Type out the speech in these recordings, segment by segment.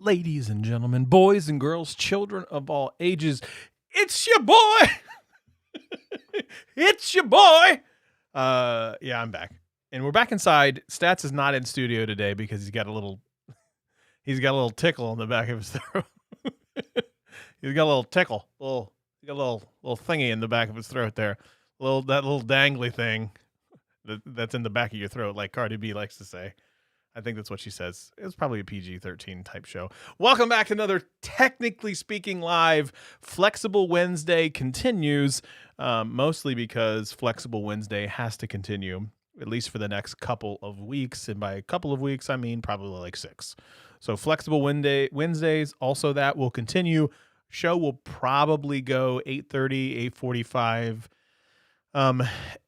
Ladies and gentlemen, boys and girls, children of all ages, it's your boy. It's your boy. Yeah, I'm back. And we're back inside. Stats is not in studio today because he's got a little tickle in the back of his throat. He's got a little tickle. He's got a little thingy in the back of his throat there. That little dangly thing that's in the back of your throat, like Cardi B likes to say. I think that's what she says. It's probably a PG-13 type show. Welcome back to another Technically Speaking Live. Flexible Wednesday continues, mostly because Flexible Wednesday has to continue, at least for the next couple of weeks. And by a couple of weeks, I mean probably like 6. So Flexible Wednesdays, also that will continue. Show will probably go 8:30, 8:45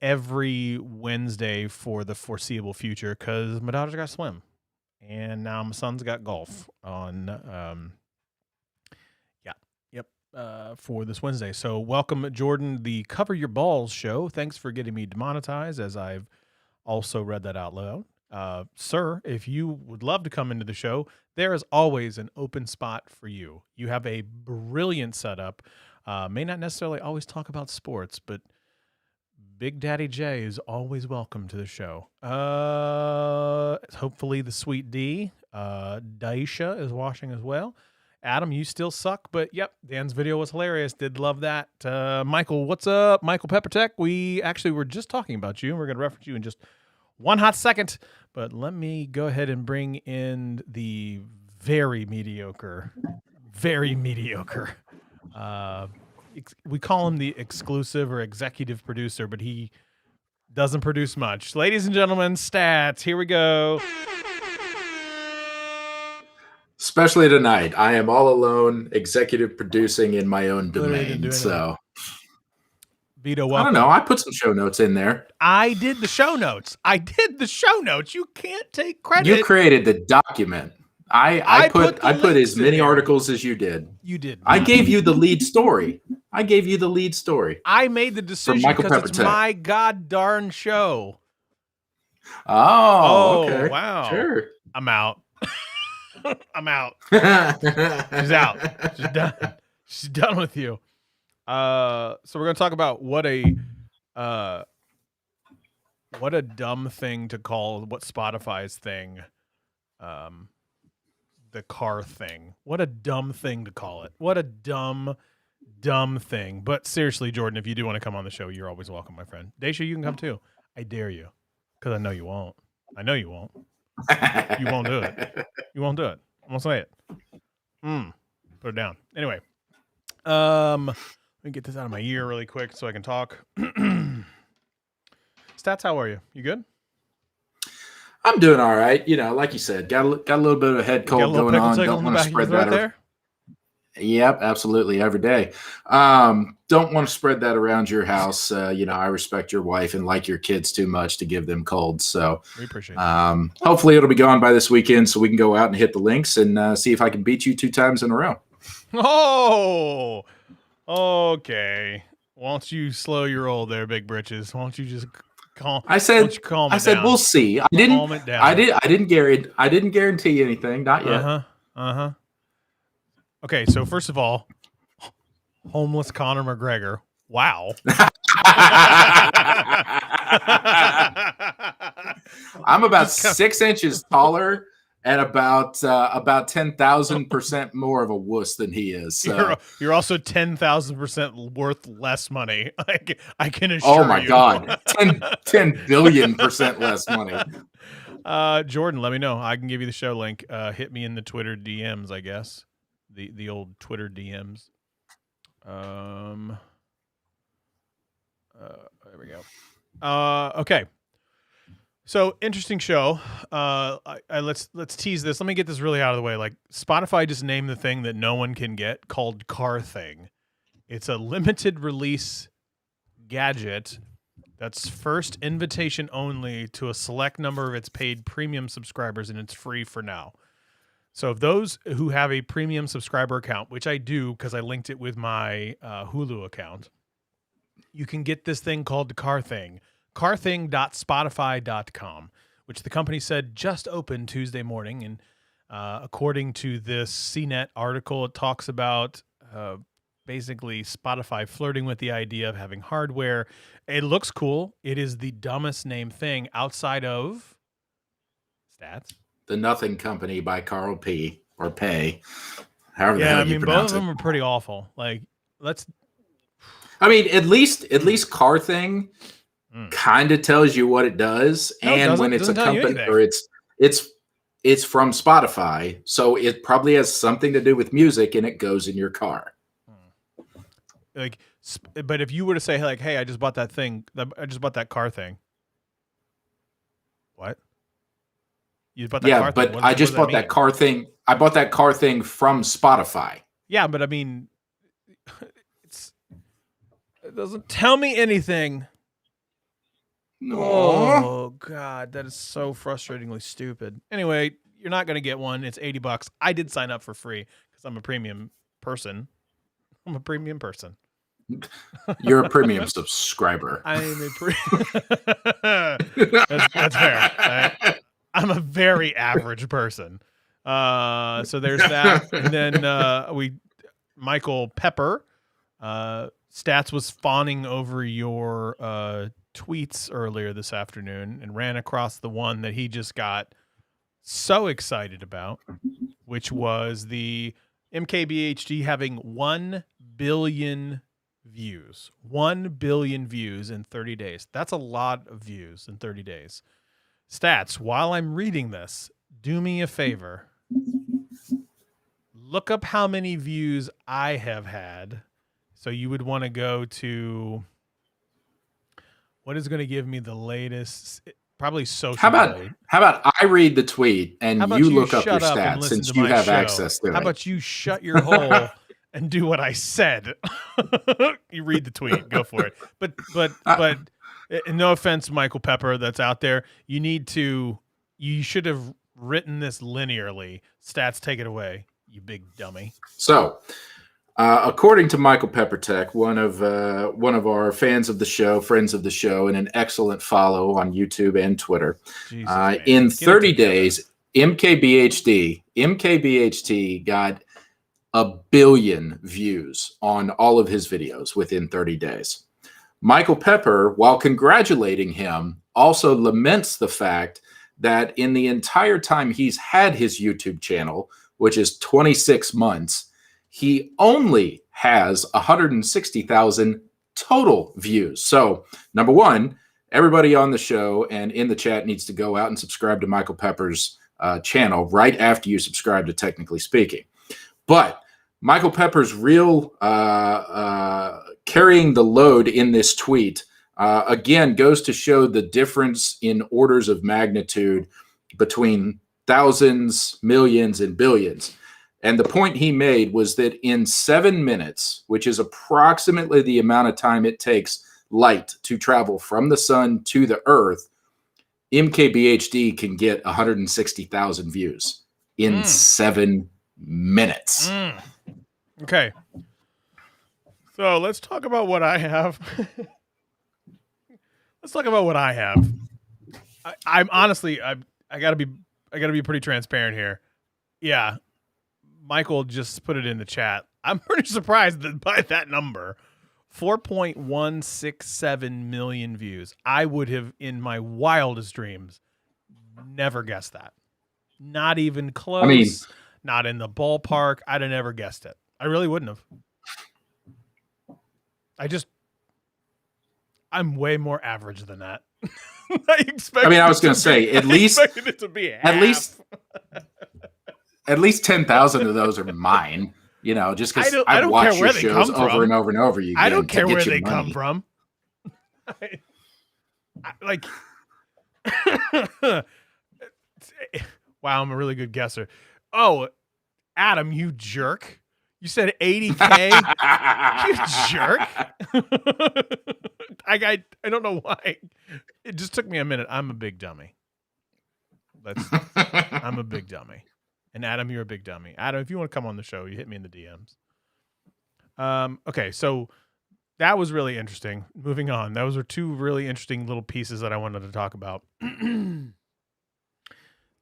every Wednesday for the foreseeable future because my daughter's got swim and now my son's got golf on for this Wednesday. So welcome, Jordan, the Cover Your Balls show. Thanks for getting me demonetized, as I've also read that out loud. Sir, if you would love to come into the show, there is always an open spot for you. You have a brilliant setup. May not necessarily always talk about sports, but Big Daddy J is always welcome to the show. Hopefully the sweet D, Daisha is watching as well. Adam, you still suck, but yep, Dan's video was hilarious. Did love that. Michael, what's up? Michael Peppertech. We actually were just talking about you, and we're going to reference you in just one hot second. But let me go ahead and bring in the very mediocre, we call him the exclusive or executive producer, but he doesn't produce much. Ladies and gentlemen, Stats, here we go. Especially tonight. I am all alone, executive producing in my own domain. So, Vito, welcome. I don't know. I put some show notes in there. I did the show notes. You can't take credit. You created the document. I put as many articles as you did. You did. I gave you the lead story. I made the decision because it's my god darn show. Oh, okay. Wow. Sure. I'm out. I'm out. She's out. She's done. She's done with you. So we're gonna talk about what a dumb thing to call what Spotify's thing. The car thing. What a dumb thing to call it. What a dumb thing. But seriously, Jordan, if you do want to come on the show, you're always welcome, my friend. Daisha, you can come too. I dare you. Because I know you won't. You won't do it. You won't do it. I'm going to say it. Put it down. Anyway. Let me get this out of my ear really quick so I can talk. Stats, how are you? You good? I'm doing all right. You know, like you said, got a little bit of a head cold going on. Don't want to spread that around. Yep, absolutely, every day. Don't want to spread that around your house. I respect your wife and like your kids too much to give them colds. So we appreciate it. Hopefully it'll be gone by this weekend so we can go out and hit the links and see if I can beat you 2 times in a row. Oh, okay. Why don't you slow your roll there, Big Britches? Why don't you just I said we'll see. I didn't guarantee anything. Not yet. Okay, so first of all, homeless Conor McGregor. Wow. I'm about 6 inches taller and about 10,000% more of a wuss than he is. So. You're also 10,000% worth less money. I can assure you. Oh my God, 10 billion% less money. Jordan, let me know. I can give you the show link. Hit me in the Twitter DMs, I guess. The old Twitter DMs. There we go. Okay. So interesting show. Let's tease this. Let me get this really out of the way. Like Spotify just named the thing that no one can get called Car Thing. It's a limited release gadget that's first invitation only to a select number of its paid premium subscribers, and it's free for now. So if those who have a premium subscriber account, which I do because I linked it with my Hulu account, you can get this thing called the Car Thing. carthing.spotify.com, which the company said just opened Tuesday morning. And According to this CNET article, it talks about basically Spotify flirting with the idea of having hardware. It looks cool. It is the dumbest named thing outside of Stats. The Nothing Company by Carl P. or Pay. However the Yeah, hell I you mean, both pronounce of it. them are pretty awful. Like, I mean, at least Car Thing kind of tells you what it does, No, and when it's a company or it's from Spotify, so it probably has something to do with music, and it goes in your car. Like, but if you were to say like, "Hey, I just bought that thing. I just bought that car thing." What? You bought that car thing? But I just bought that car thing. I bought that car thing from Spotify. Yeah, but I mean, it doesn't tell me anything. No. Oh God, that is so frustratingly stupid. Anyway, you're not gonna get one. It's $80. I did sign up for free because I'm a premium person. I'm a premium person. You're a premium subscriber. I'm a that's fair. I'm a very average person. So there's that. And then Michael Pepper, Stats was fawning over your tweets earlier this afternoon and ran across the one that he just got so excited about, which was the MKBHD having 1 billion views. 1 billion views in 30 days. That's a lot of views in 30 days. Stats, while I'm reading this, do me a favor. Look up how many views I have had. So you would want to go to what is going to give me the latest, probably social. How about I read the tweet and you look up your stats since you have access to it? How about you shut your hole and do what I said? You read the tweet, go for it. But no offense, Michael Pepper, that's out there. You should have written this linearly. Stats, take it away, you big dummy. So, according to Michael Pepper Tech, one of our fans of the show, friends of the show, and an excellent follow on YouTube and Twitter, in 30 days, MKBHD got 1 billion views on all of his videos within 30 days. Michael Pepper, while congratulating him, also laments the fact that in the entire time he's had his YouTube channel, which is 26 months, he only has 160,000 total views. So, number one, everybody on the show and in the chat needs to go out and subscribe to Michael Pepper's channel right after you subscribe to Technically Speaking. But Michael Pepper's real carrying the load in this tweet, again, goes to show the difference in orders of magnitude between thousands, millions, and billions. And the point he made was that in 7 minutes, which is approximately the amount of time it takes light to travel from the sun to the earth, MKBHD can get 160,000 views in 7 minutes. Okay. So let's talk about what I have. I'm honestly, I gotta be pretty transparent here. Yeah. Michael just put it in the chat. I'm pretty surprised by that number. 4.167 million views. I would have, in my wildest dreams, never guessed that. Not even close. I mean, not in the ballpark. I'd have never guessed it. I really wouldn't have. I'm way more average than that. I was going to say at least it to be half. At least 10,000 of those are mine. You know, just because I watch your shows over and over and over again. I don't care where they come from. Wow, I'm a really good guesser. Oh, Adam, you jerk. You said 80K? You jerk. I don't know why. It just took me a minute. I'm a big dummy. I'm a big dummy. And Adam, you're a big dummy. Adam, if you want to come on the show, you hit me in the DMs. Okay, so that was really interesting. Moving on. Those were two really interesting little pieces that I wanted to talk about.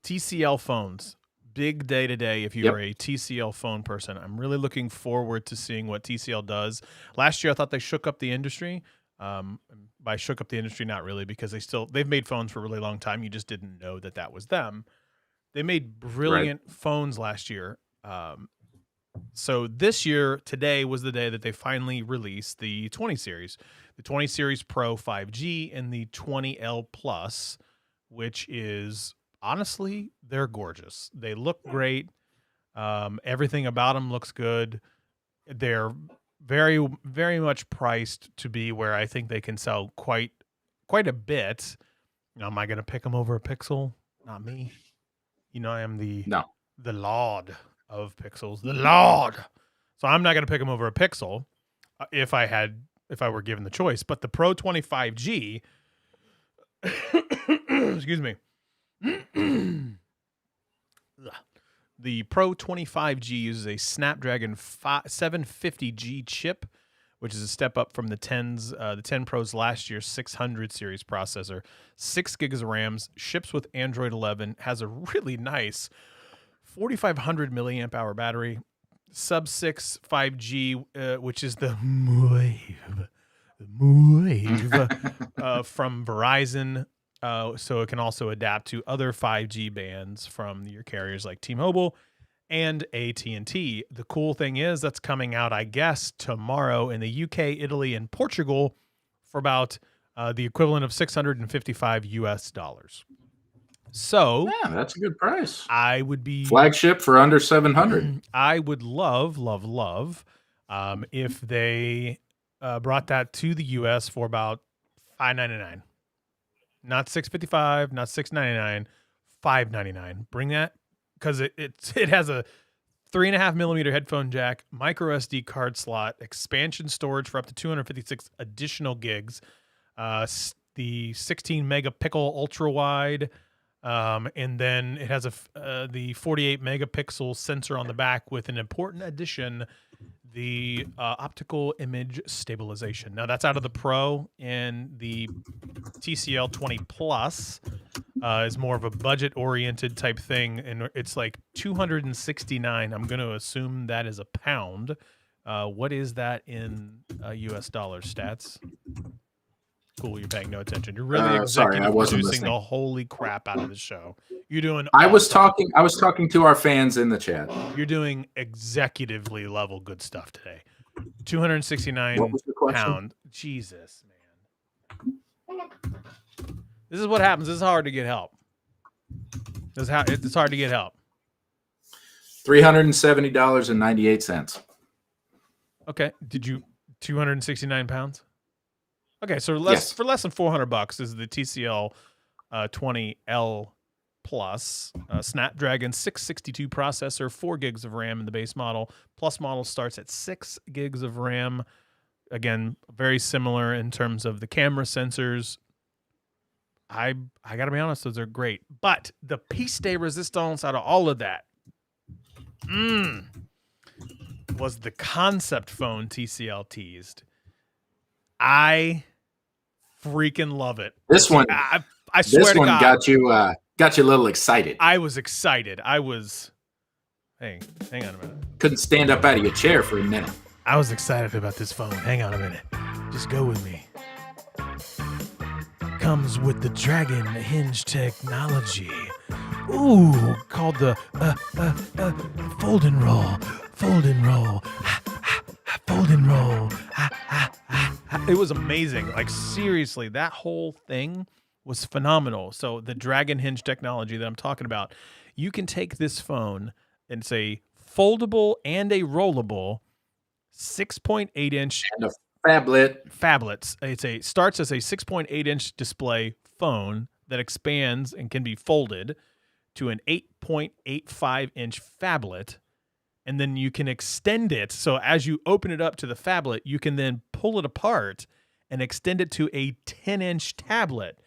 TCL phones. big day today if you're a TCL phone person. I'm really looking forward to seeing what TCL does. Last year, I thought they shook up the industry. By shook up the industry, not really, because they've made phones for a really long time. You just didn't know that was them. They made brilliant phones last year. So this year, today was the day that they finally released the 20 series, the 20 series Pro 5G and the 20L Plus, which is honestly, they're gorgeous. They look great. Everything about them looks good. They're very, very much priced to be where I think they can sell quite a bit. Am I going to pick them over a Pixel? Not me. I am the Lord of Pixels, the Lord. So I'm not going to pick them over a Pixel if I were given the choice. But the Pro 25G, excuse me, the Pro 25G uses a Snapdragon 750G chip, which is a step up from the 10 Pro's last year's 600 series processor. 6 gigs of RAM, ships with Android 11, has a really nice 4,500 milliamp hour battery, sub 6 5G, which is the wave from Verizon. So it can also adapt to other 5G bands from your carriers like T-Mobile and AT&T. The cool thing is that's coming out, I guess, tomorrow in the UK, Italy, and Portugal for about the equivalent of $655 US. So yeah, that's a good price. I would be flagship for under 700. I would love if they brought that to the US for about $599. Not $655, not $699, $599. Bring that, because it has a 3.5 millimeter headphone jack, micro SD card slot, expansion storage for up to 256 additional gigs, the 16 megapixel ultra wide, and then it has the 48 megapixel sensor on the back with an important addition, the optical image stabilization. Now that's out of the Pro, and the TCL 20 Plus is more of a budget-oriented type thing, and it's like $269. I'm going to assume that is a pound. What is that in US dollars, stats? Cool, you're paying no attention. You're really executive producing the holy crap out of the show. You're doing. I was talking to our fans in the chat. You're doing executively level good stuff today. 269 pound. Jesus, man. This is what happens. This is hard to get help. It's hard to get help. $370.98. Okay. Did you 269 pounds? Okay, so for less than $400 is the TCL 20L Plus Snapdragon 662 processor, 4 gigs of RAM in the base model. Plus model starts at 6 gigs of RAM. Again, very similar in terms of the camera sensors. I got to be honest, those are great. But the piece de resistance out of all of that was the concept phone TCL teased. I freaking love it. This one, I swear this to one God, got you a little excited. I was excited. Hang on a minute. Couldn't stand up out of your chair for a minute. I was excited about this phone. Hang on a minute. Just go with me. Comes with the Dragon Hinge technology. Ooh, called the fold and roll. Fold and roll. Fold and roll. It was amazing. Like, seriously, that whole thing was phenomenal. So the Dragon Hinge technology that I'm talking about, you can take this phone and it's a foldable and a rollable 6.8 inch and a phablet. It starts as a 6.8 inch display phone that expands and can be folded to an 8.85 inch phablet. And then you can extend it. So as you open it up to the phablet, you can then pull it apart and extend it to a 10-inch tablet.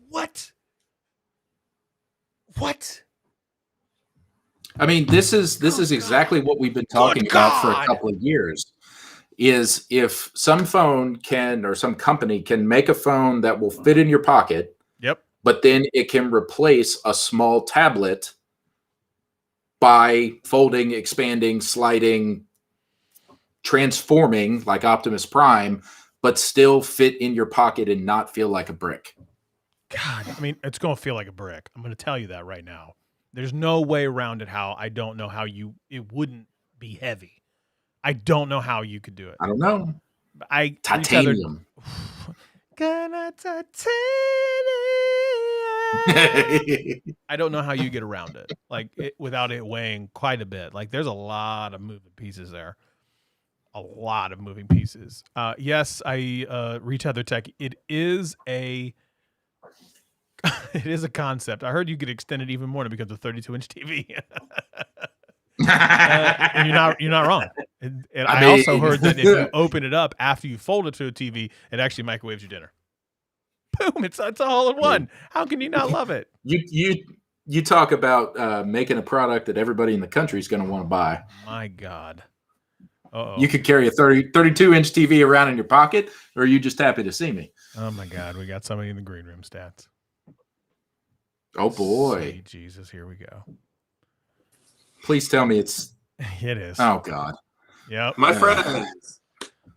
What? I mean, this is exactly what we've been talking about for a couple of years. Is if some phone can, or some company can make a phone that will fit in your pocket. Yep. but then it can replace a small tablet by folding, expanding, sliding, transforming like Optimus Prime, but still fit in your pocket and not feel like a brick. God, I mean, it's going to feel like a brick. I'm going to tell you that right now. There's no way around it how I don't know how it wouldn't be heavy. I don't know how you could do it. I don't know. Titanium. Gonna titanium. I don't know how you get around it, without it weighing quite a bit. Like, there's a lot of moving pieces there. A lot of moving pieces. Yes, I Retether Tech. It is a concept. I heard you could extend it even more to become a 32-inch TV. And you're not wrong. And I also heard that if you open it up after you fold it to a TV, it actually microwaves your dinner. Boom! It's all in one. How can you not love it? You talk about making a product that everybody in the country is going to want to buy. My God. You could carry a 32-inch TV around in your pocket, or are you just happy to see me? Oh my God, we got somebody in the green room stats. Oh boy. Sweet Jesus, here we go. Please tell me it's... It is. Oh God. Yep. My friends.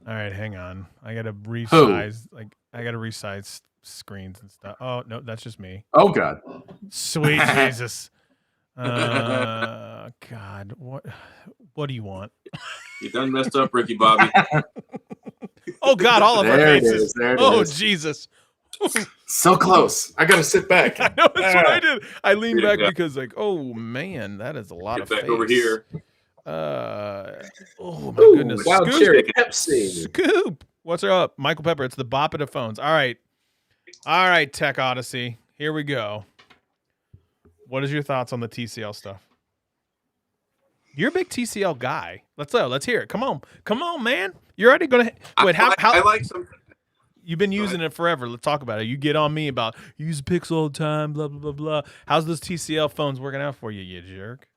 All right, hang on. I got to resize. I got to resize screens and stuff. Oh, no, that's just me. Oh God. Sweet Jesus. God, what do you want? You done messed up, Ricky Bobby. Oh God, all of our faces. There it is. Jesus. So close. I gotta sit back. I know, that's what I did. I leaned back because, oh man, that is a lot of back face. Over here. Oh my goodness. Wild cherry Pepsi. Scoop. What's up, Michael Pepper? It's the bop of the phones. All right, Tech Odyssey. Here we go. What is your thoughts on the TCL stuff? You're a big TCL guy. Let's hear it. Come on, man. You're already gonna wait. How I like some. You've been using it forever. Let's talk about it. You get on me about you use Pixel all the time, blah, blah, blah, blah. How's those TCL phones working out for you, you jerk?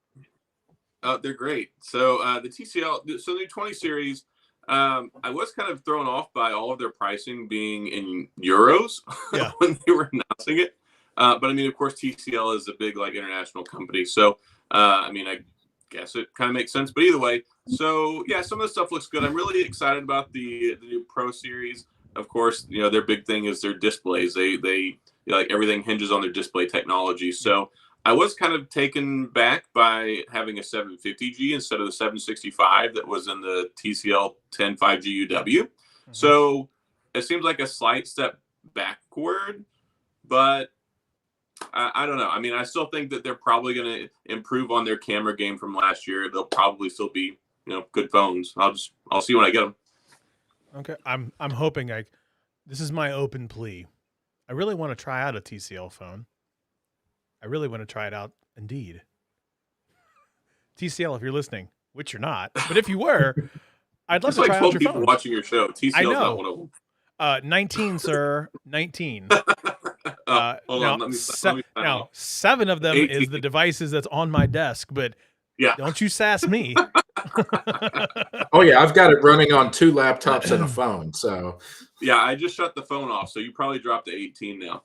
They're great. So the TCL, so the 20 series, I was kind of thrown off by all of their pricing being in euros when they were announcing it. But I mean, of course, TCL is a big international company. So, I mean, I guess it kind of makes sense. But either way, so yeah, some of the stuff looks good. I'm really excited about the new Pro series. Of course, their big thing is their displays. They everything hinges on their display technology. So I was kind of taken back by having a 750G instead of the 765 that was in the TCL 10 5G UW. Mm-hmm. So it seems like a slight step backward, but I don't know. I mean, I still think that they're probably going to improve on their camera game from last year. They'll probably still be, good phones. I'll see when I get them. Okay, I'm hoping this is my open plea. I really want to try out a TCL phone. I really want to try it out indeed. TCL, if you're listening, which you're not, but if you were, I'd love to try out your phone. People watching your show. TCL is not one of them. 19, sir. 19. Hold on. Let me now, 7 of them 18. Is the devices that's on my desk, but don't you sass me. Oh yeah, I've got it running on 2 laptops and a phone. So yeah, I just shut the phone off. So you probably dropped to 18 now.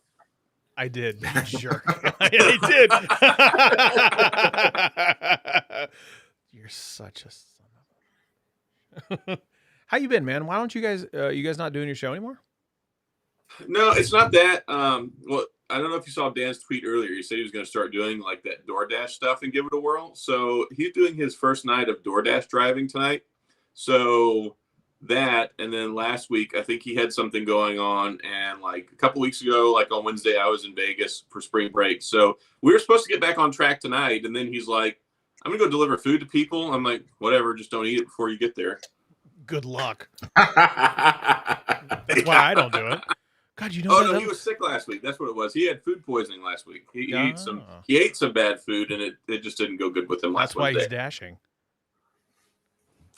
I did, jerk. I did. You're such a son of a. How you been, man? Why don't you guys not doing your show anymore? No, it's not that. Well, I don't know if you saw Dan's tweet earlier. He said he was going to start doing that DoorDash stuff and give it a whirl. So he's doing his first night of DoorDash driving tonight. So that, and then last week, I think he had something going on. And a couple weeks ago, on Wednesday, I was in Vegas for spring break. So we were supposed to get back on track tonight. And then he's like, I'm going to go deliver food to people. I'm like, whatever, just don't eat it before you get there. Good luck. That's why I don't do it. God, no, he was sick last week. That's what it was. He had food poisoning last week. He ate some bad food, and it just didn't go good with him last Wednesday. That's why he's dashing.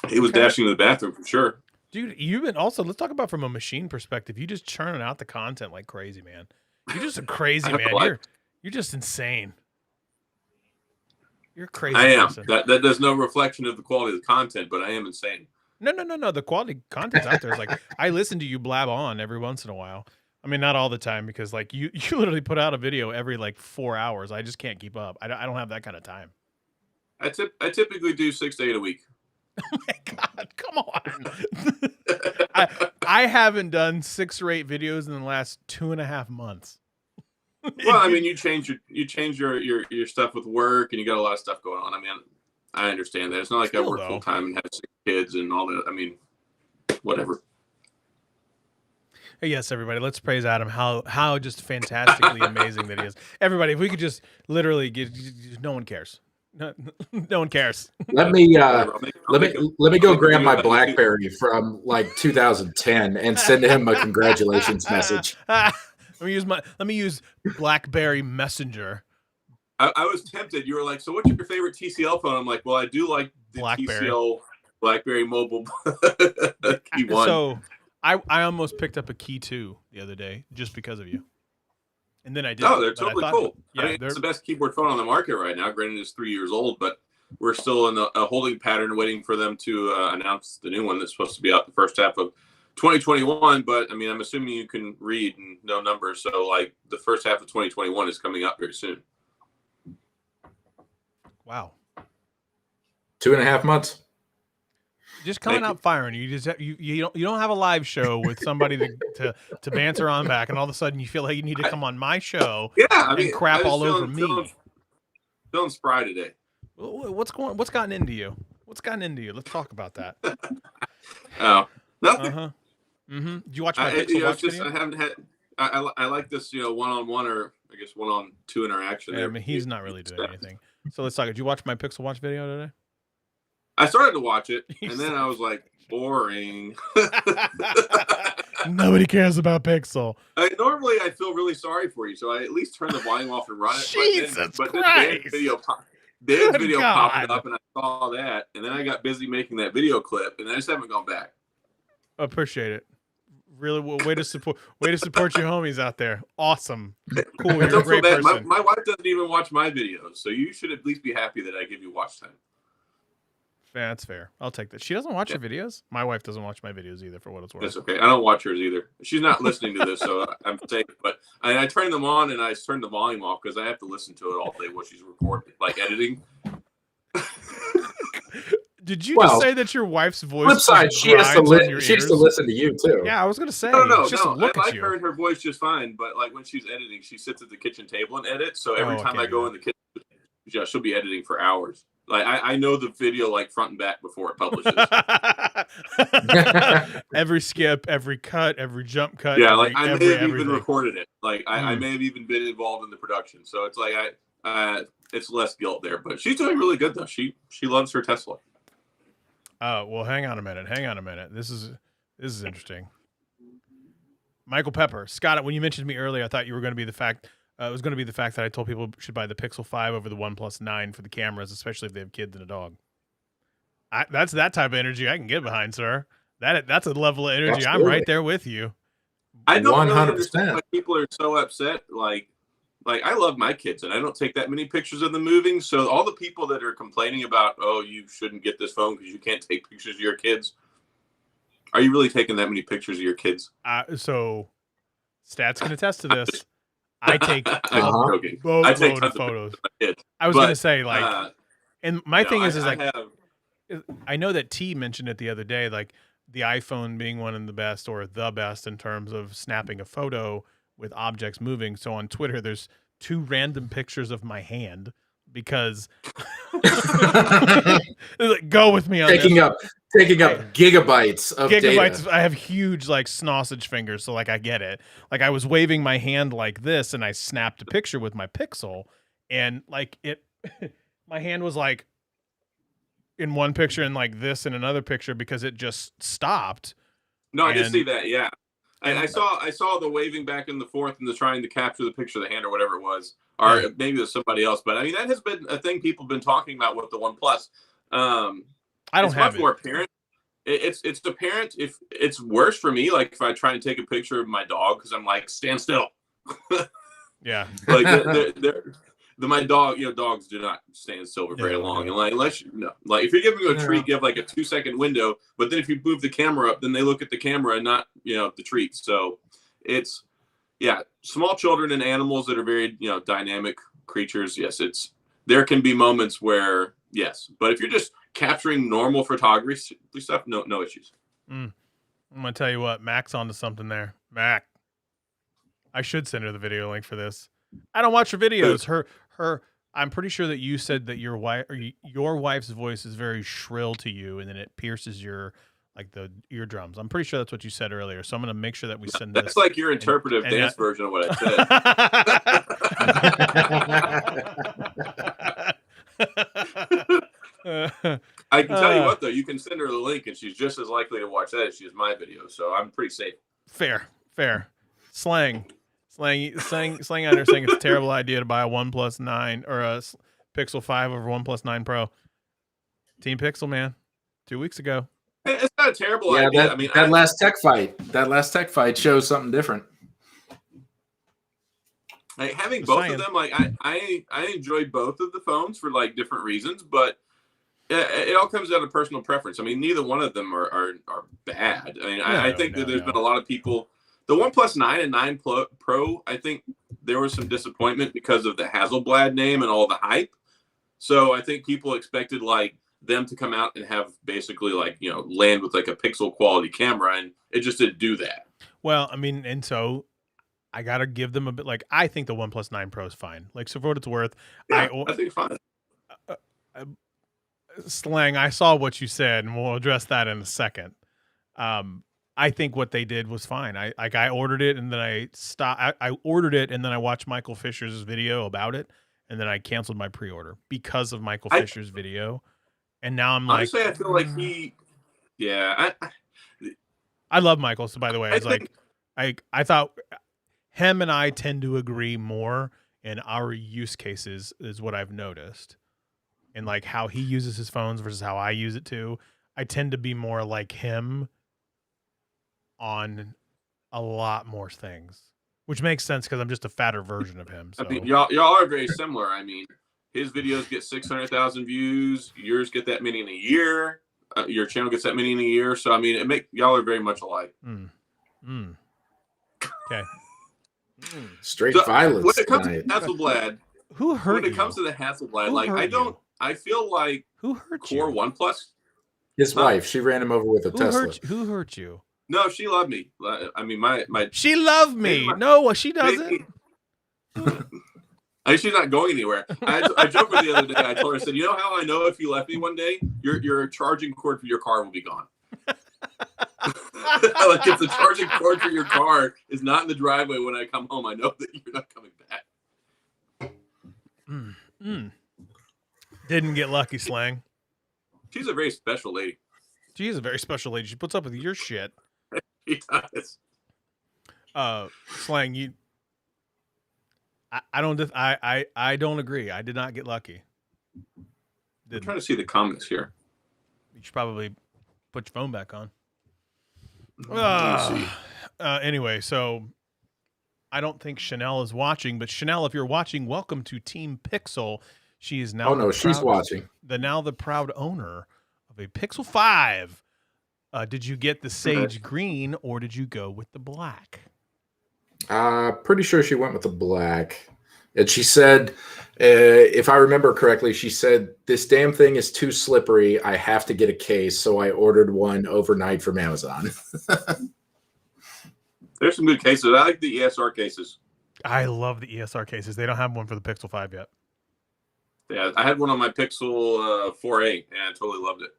He was dashing to the bathroom for sure. Dude, you've been also, let's talk about from a machine perspective. You just churning out the content like crazy, man. You're just a crazy man. You're just insane. You're crazy. I am. Person. That does no reflection of the quality of the content, but I am insane. No. The quality content's out there. It's I listen to you blab on every once in a while. I mean, not all the time, because like you literally put out a video every like 4 hours. I just can't keep up. I don't have that kind of time. I typically do 6 to 8 a week. Oh my God, come on. I haven't done 6 or 8 videos in the last 2.5 months. Well, I mean, you change your stuff with work, and you got a lot of stuff going on. I mean, I understand that. It's not like I work full time and have 6 kids and all that. I mean, whatever. Yes, everybody, let's praise Adam. How just fantastically amazing that he is. Everybody, if we could just literally no one cares. No one cares. Let me go grab my BlackBerry from like 2010 and send him a congratulations message. Let me use BlackBerry Messenger. I was tempted. You were like, so what's your favorite TCL phone? I'm like, well, I do like the TCL BlackBerry Mobile Key 1. So I almost picked up a Key 2 the other day just because of you. And then I did. Oh, they're totally cool. Yeah, I mean, it's the best keyboard phone on the market right now. Granted, it's 3 years old, but we're still in a holding pattern waiting for them to announce the new one that's supposed to be out the first half of 2021. But I mean, I'm assuming you can read and know numbers. So like the first half of 2021 is coming up very soon. Wow. 2.5 months. Just coming out firing. You just you don't have a live show with somebody to banter on back, and all of a sudden you feel like you need to come on my show. Yeah, I mean, and crap all over me. Feeling spry today. What's gotten into you? What's gotten into you? Let's talk about that. Oh, nothing. Did you watch my Pixel Watch video? I haven't had. I like this, one-on-one, or I guess 1-on-2 interaction. Yeah, I mean, he's not really doing anything. So let's talk. Did you watch my Pixel Watch video today? I started to watch it, and then I was like, boring. Nobody cares about Pixel. Normally, I feel really sorry for you, so I at least turn the volume off and run it. Jesus but Christ! Dan's video popped up, and I saw that, and then I got busy making that video clip, and I just haven't gone back. Appreciate it. Really, way to support your homies out there. Awesome, cool. You're a great person. My wife doesn't even watch my videos, so you should at least be happy that I give you watch time. That's fair. I'll take that. She doesn't watch your videos. My wife doesn't watch my videos either, for what it's worth. That's okay. I don't watch hers either. She's not listening to this, so I'm safe. But I turn them on and I turn the volume off because I have to listen to it all day while she's recording, like editing. Did you just say that your wife's voice? Flip side, she has to listen to you too. Yeah, I was gonna say. No. I like her and her voice just fine, but like when she's editing, she sits at the kitchen table and edits. So every time I go in the kitchen, she'll be editing for hours. Like I know the video like front and back before it publishes. Every skip, every cut, every jump cut. Yeah, like I may have even recorded it. Like I may have even been involved in the production. So it's like it's less guilt there. But she's doing really good though. She loves her Tesla. Oh, well, hang on a minute. This is interesting. Michael Pepper, Scott, when you mentioned me earlier, I thought you were going to be the fact. It was going to be the fact that I told people should buy the Pixel 5 over the OnePlus 9 for the cameras, especially if they have kids and a dog. That's that type of energy I can get behind, sir. That's a level of energy. Absolutely. I'm right there with you. I don't 100%. Really understand why people are so upset. Like I love my kids, and I don't take that many pictures of them moving. So all the people that are complaining about, oh, you shouldn't get this phone because you can't take pictures of your kids. Are you really taking that many pictures of your kids? So Stats can attest to this. I take boatload of photos. I was going to say, like, and my thing is like, I know that T mentioned it the other day, like the iPhone being one of the best or the best in terms of snapping a photo with objects moving. So on Twitter, there's 2 random pictures of my hand because go with me on taking up gigabytes of data. I have huge like sausage fingers, so like I get it. Like I was waving my hand like this, and I snapped a picture with my Pixel, and like my hand was like in one picture and like this in another picture because it just stopped. No, I did see that. Yeah. I saw the waving back and the forth and the trying to capture the picture of the hand or whatever it was, or maybe it was somebody else. But I mean, that has been a thing people have been talking about with the OnePlus. I don't have much more apparent. It's apparent if it's worse for me. Like if I try and take a picture of my dog because I'm like, stand still. Yeah. Like my dog, dogs do not stand still for very long. And like if you're giving them a treat, give like a 2-second window. But then if you move the camera up, then they look at the camera and not the treat. So it's yeah, small children and animals that are very, dynamic creatures. Yes, there can be moments where, yes, but if you're just capturing normal photography stuff, no issues. I'm gonna tell you what, Mac's onto something there. Mac, I should send her the video link for this. I don't watch her videos. Her. I'm pretty sure that you said that your wife's voice is very shrill to you, and then it pierces your the eardrums. I'm pretty sure that's what you said earlier. So I'm gonna make sure that we send this. That's like your interpretive dance version of what I said. I can tell you what, though, you can send her the link, and she's just as likely to watch that as she is my video. So I'm pretty safe. Fair. Slang. I understand it's a terrible idea to buy a OnePlus 9 or a Pixel 5 over OnePlus 9 Pro. Team Pixel, man. 2 weeks ago. It's not a terrible idea. That last tech fight shows something different. Having both of them, I enjoyed both of the phones for different reasons, but it all comes down to personal preference. I mean, neither one of them are bad. I mean, I think that there's been a lot of people. The OnePlus 9 and 9 Pro, I think there was some disappointment because of the Hasselblad name and all the hype. So I think people expected them to come out and have basically land with a Pixel quality camera, and it just didn't do that. Well, I mean, and so I gotta give them a bit. I think the OnePlus 9 Pro is fine. So for what it's worth, I think it's fine. Slang, I saw what you said, and we'll address that in a second. I think what they did was fine. I ordered it, and then I stopped. I ordered it, and then I watched Michael Fisher's video about it, and then I canceled my pre-order because of Michael Fisher's video. And now I'm honestly, I feel like I love Michael. So by the way, I thought him and I tend to agree more in our use cases is what I've noticed, and how he uses his phones versus how I use it too. I tend to be more like him on a lot more things, which makes sense because I'm just a fatter version of him. So. I mean, y'all are very similar. I mean, his videos get 600,000 views. Yours get that many in a year. Your channel gets that many in a year. So I mean, y'all are very much alike. Okay. Straight violence. When it comes to Hasselblad, who hurt When it comes to the Hasselblad, I feel like who hurt Core you? OnePlus. His wife, she ran him over with a Tesla. Who hurt you? No, she loved me. I mean, my she loved me. No, she doesn't. She's not going anywhere. I joked with her the other day. I told her, I said, you know how I know if you left me one day, your charging cord for your car will be gone. If the charging cord for your car is not in the driveway when I come home, I know that you're not coming back. Didn't get lucky, Slang. She's a very special lady. She is a very special lady. She puts up with your shit. She does. Slang, I don't agree. I did not get lucky. I'm trying to see the comments here. You should probably put your phone back on. See. Anyway, so I don't think Chanel is watching, but Chanel, if you're watching, welcome to Team Pixel. She is now. Oh no, she's watching. The proud owner of a Pixel 5. Did you get the sage green or did you go with the black? Pretty sure she went with the black. And she said, if I remember correctly, she said, this damn thing is too slippery. I have to get a case. So I ordered one overnight from Amazon. There's some good cases. I like the ESR cases. I love the ESR cases. They don't have one for the Pixel 5 yet. Yeah, I had one on my Pixel 4a, and I totally loved it.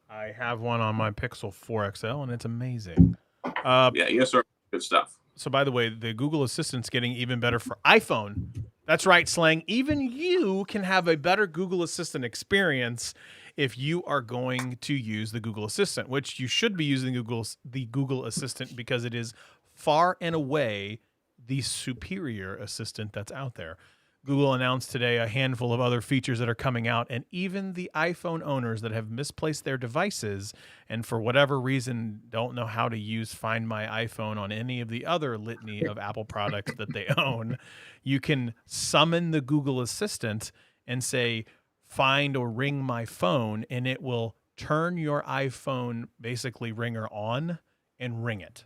I have one on my Pixel 4 XL, and it's amazing. Yeah, ESR, good stuff. So, by the way, the Google Assistant's getting even better for iPhone. That's right, Slang. Even you can have a better Google Assistant experience if you are going to use the Google Assistant, which you should be using the Google Assistant because it is far and away the superior assistant that's out there. Google announced today a handful of other features that are coming out, and even the iPhone owners that have misplaced their devices and for whatever reason don't know how to use Find My iPhone on any of the other litany of Apple products that they own, you can summon the Google Assistant and say, find or ring my phone, and it will turn your iPhone basically ringer on and ring it.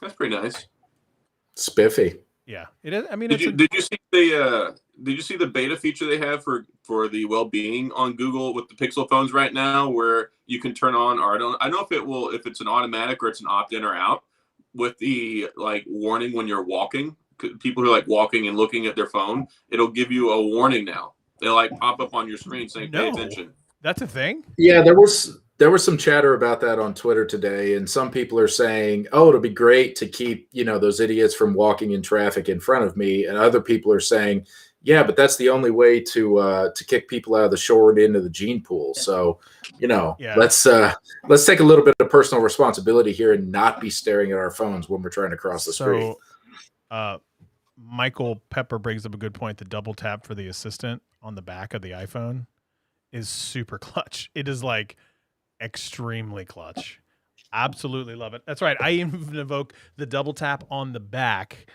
That's pretty nice. Spiffy. Yeah, it is. I mean, did you see the beta feature they have for the well-being on Google with the Pixel phones right now, where you can turn on, or I don't know if it's an automatic or it's an opt-in or out, with the like warning when you're walking. People who are like walking and looking at their phone, it'll give you a warning now. They'll like pop up on your screen saying, "Pay attention." That's a thing. Yeah, there was some chatter about that on Twitter today, and some people are saying, "Oh, it'll be great to keep those idiots from walking in traffic in front of me," and other people are saying, "Yeah, but that's the only way to kick people out of the shore and into the gene pool." So, let's take a little bit of personal responsibility here and not be staring at our phones when we're trying to cross the street. Michael Pepper brings up a good point. The double tap for the assistant on the back of the iPhone is super clutch. It is like extremely clutch. Absolutely love it. That's right. I even invoke the double tap on the back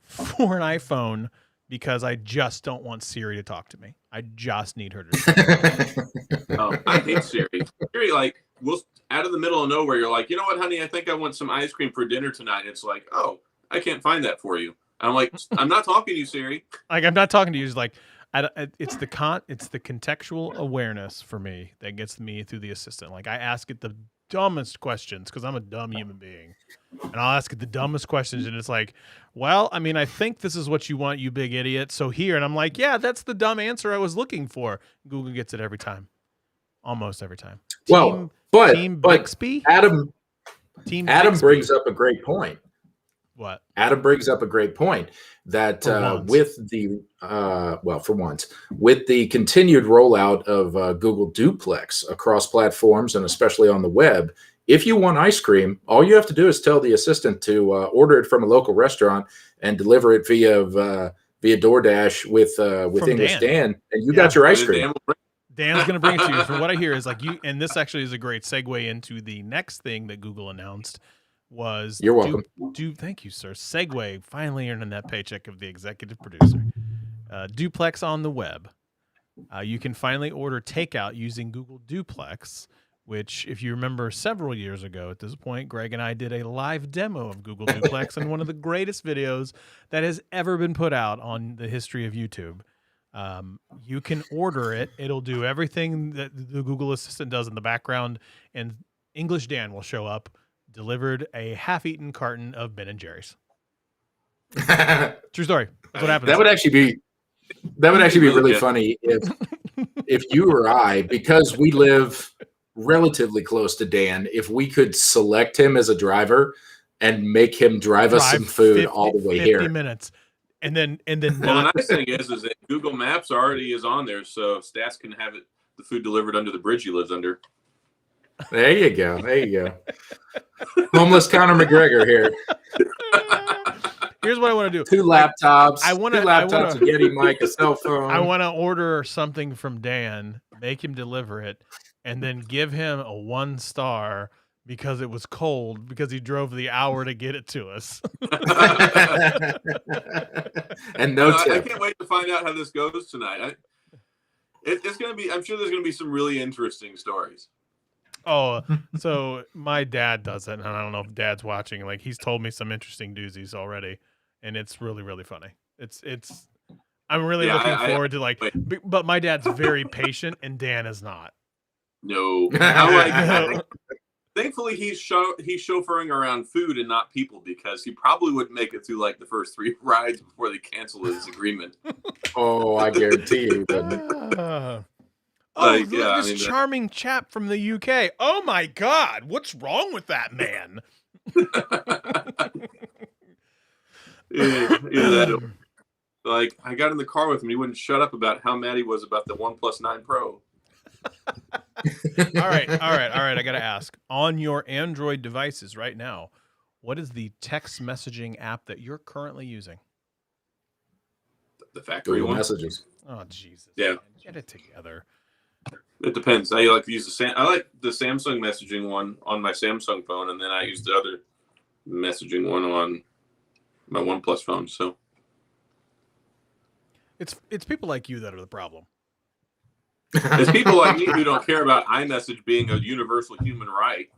for an iPhone because I just don't want Siri to talk to me. I just need her to. I hate Siri. Siri, like, will out of the middle of nowhere, you're like, you know what, honey? I think I want some ice cream for dinner tonight. It's like, oh, I can't find that for you. I'm like, I'm not talking to you, Siri. Like, I'm not talking to you. It's like, it's the contextual awareness for me that gets me through the assistant. Like, I ask it the dumbest questions because I'm a dumb human being, and I'll ask it the dumbest questions, and it's like, well, I mean, I think this is what you want, you big idiot. So here, and I'm like, yeah, that's the dumb answer I was looking for. Google gets it every time, almost every time. Team Bixby? Adam Bixby. brings up a great point. What? Adam brings up a great point that with the for once, with the continued rollout of Google Duplex across platforms and especially on the web, if you want ice cream, all you have to do is tell the assistant to order it from a local restaurant and deliver it via DoorDash with English Dan, and you got your ice cream. Dan's going to bring it to you. For what I hear is like you, and this actually is a great segue into the next thing that Google announced. You're welcome. Thank you, sir. Segue, finally earning that paycheck of the executive producer. Duplex on the web. You can finally order takeout using Google Duplex, which, if you remember several years ago at this point, Greg and I did a live demo of Google Duplex and one of the greatest videos that has ever been put out on the history of YouTube. You can order it. It'll do everything that the Google Assistant does in the background, and English Dan will show up, delivered a half-eaten carton of Ben & Jerry's. True story. That's what happens. That would actually be really funny if you or I, because we live relatively close to Dan, if we could select him as a driver and make him drive us some food all the way 50 here. 50 minutes. And then well, the nice thing is that Google Maps already is on there, so Stats can have the food delivered under the bridge he lives under. There you go. Homeless Conor McGregor here. Here's what I want to do. Two laptops. A Yeti mic, a cell phone. I want to order something from Dan, make him deliver it, and then give him a 1 star because it was cold because he drove the hour to get it to us. And no tip. I can't wait to find out how this goes tonight. It's going to be. I'm sure there's going to be some really interesting stories. Oh, so my dad does it, and I don't know if Dad's watching. Like, he's told me some interesting doozies already, and it's really, really funny. It's. I'm really looking forward to but my dad's very patient, and Dan is not. No, thankfully he's chauffeuring around food and not people, because he probably wouldn't make it through like the first 3 rides before they cancel his agreement. Oh, I guarantee you, wouldn't. This charming chap from the UK. Oh my God, what's wrong with that man? Like, I got in the car with him. He wouldn't shut up about how mad he was about the OnePlus 9 Pro. All right. I got to ask, on your Android devices right now, what is the text messaging app that you're currently using? The factory one. Messages. Oh, Jesus. Yeah. Man, get it together. It depends. I like to use I like the Samsung messaging one on my Samsung phone, and then I use the other messaging one on my OnePlus phone. So it's people like you that are the problem. It's people like me who don't care about iMessage being a universal human right.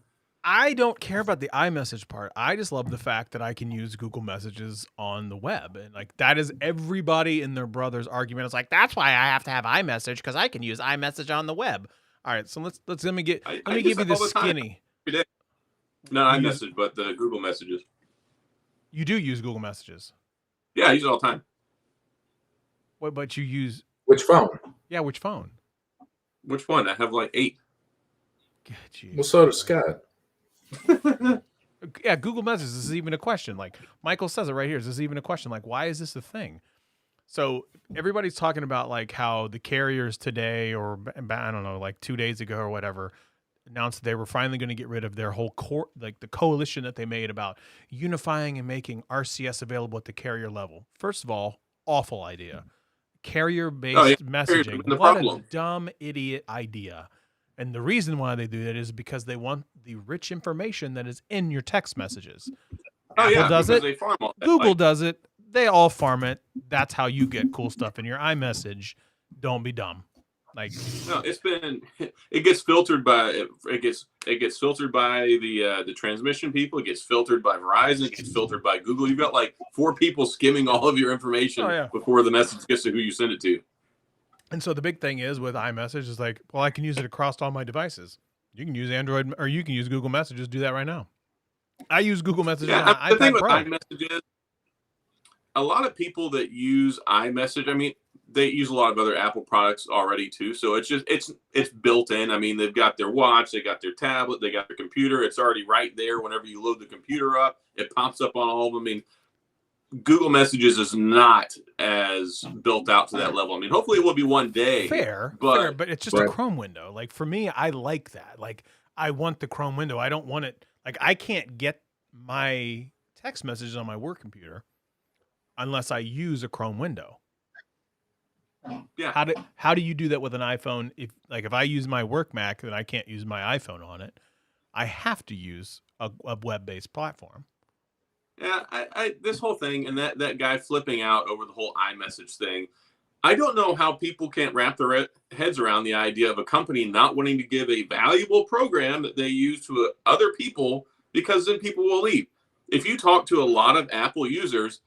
I don't care about the iMessage part. I just love the fact that I can use Google Messages on the web. And like that is everybody and their brother's argument. It's like, that's why I have to have iMessage, because I can use iMessage on the web. All right, so let me give you the skinny. No, iMessage, but the Google Messages. You do use Google Messages? Yeah, I use it all the time. What? But you use which phone? Yeah, which phone? Which one? I have like 8. Well, so does Scott. Yeah, Google Messages. This is even a question. Like Michael says it right here. Is this even a question? Like, why is this a thing? So everybody's talking about like how the carriers today, or I don't know, like 2 days ago or whatever, announced they were finally going to get rid of their whole like the coalition that they made about unifying and making RCS available at the carrier level. First of all, awful idea. Carrier-based messaging. What a dumb idiot idea. And the reason why they do that is because they want the rich information that is in your text messages. Apple does it. Google does it. They all farm it. That's how you get cool stuff in your iMessage. Don't be dumb. Like, no, it gets filtered by the transmission people. It gets filtered by Verizon. It gets filtered by Google. You've got like 4 people skimming all of your information before the message gets to who you send it to. And so the big thing is with iMessage is like, well, I can use it across all my devices. You can use Android or you can use Google Messages. Do that right now. I use Google Messages on iPad the thing with Pro. iMessage is a lot of people that use iMessage, I mean, they use a lot of other Apple products already too. So it's built in. I mean, they've got their watch, they got their tablet, they got their computer. It's already right there. Whenever you load the computer up, it pops up on all of them. I mean, Google Messages is not as built out to that level. I mean, hopefully it will be one day. Fair, but it's just a Chrome window. Like for me, I like that. Like I want the Chrome window. I don't want it. Like I can't get my text messages on my work computer unless I use a Chrome window. Yeah. How do you do that with an iPhone? If I use my work Mac, then I can't use my iPhone on it. I have to use a web-based platform. Yeah, I this whole thing and that guy flipping out over the whole iMessage thing, I don't know how people can't wrap their heads around the idea of a company not wanting to give a valuable program that they use to other people, because then people will leave. If you talk to a lot of Apple users,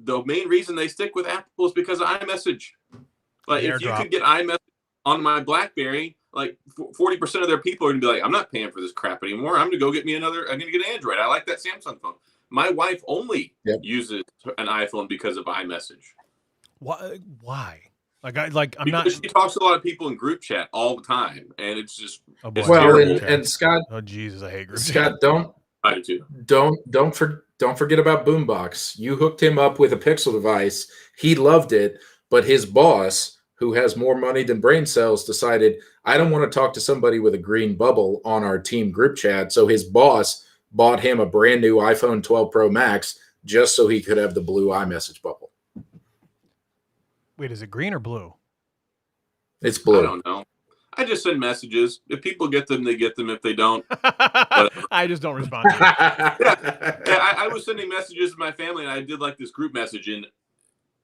the main reason they stick with Apple is because of iMessage. Like if you could get iMessage on my BlackBerry, like 40% of their people are gonna be like, I'm not paying for this crap anymore. I'm gonna get an Android. I like that Samsung phone. My wife only uses an iPhone because of iMessage. Why? She talks to a lot of people in group chat all the time, and it's just and Scott. Oh Jesus, I hate group chat. Scott, I do too. Don't forget about Boombox. You hooked him up with a Pixel device. He loved it, but his boss, who has more money than brain cells, decided, I don't want to talk to somebody with a green bubble on our team group chat. So his boss bought him a brand new iPhone 12 Pro Max just so he could have the blue iMessage bubble. Wait, is it green or blue? It's blue. I don't know. I just send messages. If people get them, they get them. If they don't, I just don't respond to it. I was sending messages to my family, and I did like this group message, and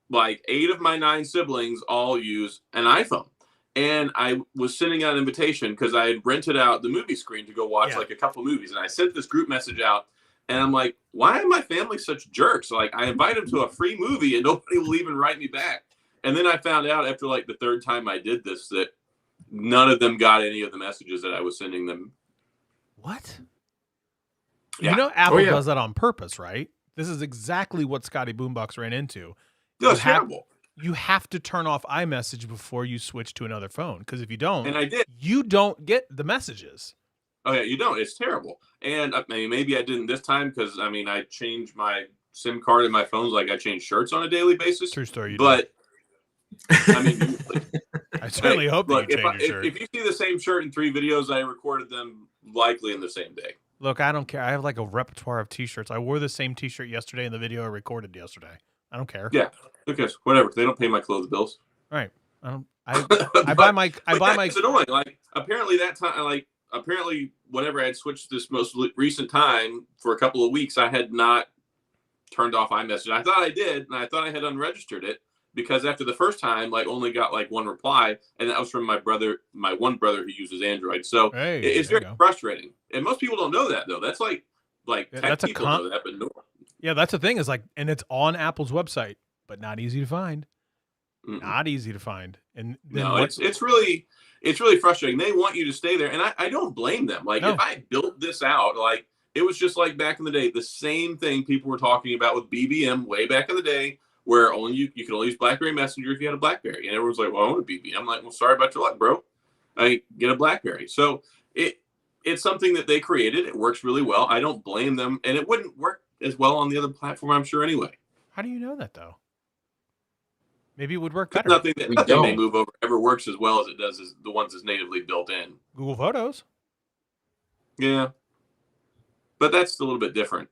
like 8 of my 9 siblings all use an iPhone. And I was sending out an invitation because I had rented out the movie screen to go watch like a couple movies. And I sent this group message out, and I'm like, why are my family such jerks? Like, I invite them to a free movie and nobody will even write me back. And then I found out after like the 3rd time I did this that none of them got any of the messages that I was sending them. What? Yeah. You know, Apple does that on purpose, right? This is exactly what Scotty Boombox ran into. No, it's terrible. You have to turn off iMessage before you switch to another phone, because if you don't, and I did, you don't get the messages. Oh yeah, you don't. It's terrible. And maybe I didn't this time because I changed my SIM card in my phones like I change shirts on a daily basis. True story. But I certainly hope that you change your shirt. If you see the same shirt in 3 videos, I recorded them likely in the same day. Look, I don't care. I have like a repertoire of T-shirts. I wore the same T-shirt yesterday in the video I recorded yesterday. I don't care. Yeah. Okay. Whatever. They don't pay my clothes bills. Right. I buy my. It's annoying. Like apparently that time, whenever I had switched this most recent time for a couple of weeks, I had not turned off iMessage. I thought I did, and I thought I had unregistered it, because after the first time, like only got like one reply, and that was from my one brother who uses Android. So it's very frustrating. And most people don't know that though. That's like tech people know that, but no. Yeah, that's the thing is like, and it's on Apple's website, but not easy to find. Not easy to find. And then no, it's really frustrating. They want you to stay there, and I don't blame them. Like if I built this out, like it was just like back in the day, the same thing people were talking about with BBM way back in the day, where only you could only use BlackBerry Messenger if you had a BlackBerry, and everyone's like, "Well, I want a BB." I'm like, "Well, sorry about your luck, bro. I get a BlackBerry." So it's something that they created. It works really well. I don't blame them, and it wouldn't work as well on the other platform, I'm sure. Anyway, how do you know that though? Maybe it would work better. Nothing they move over ever works as well as it does as the ones that's natively built in. Google Photos. Yeah, but that's a little bit different.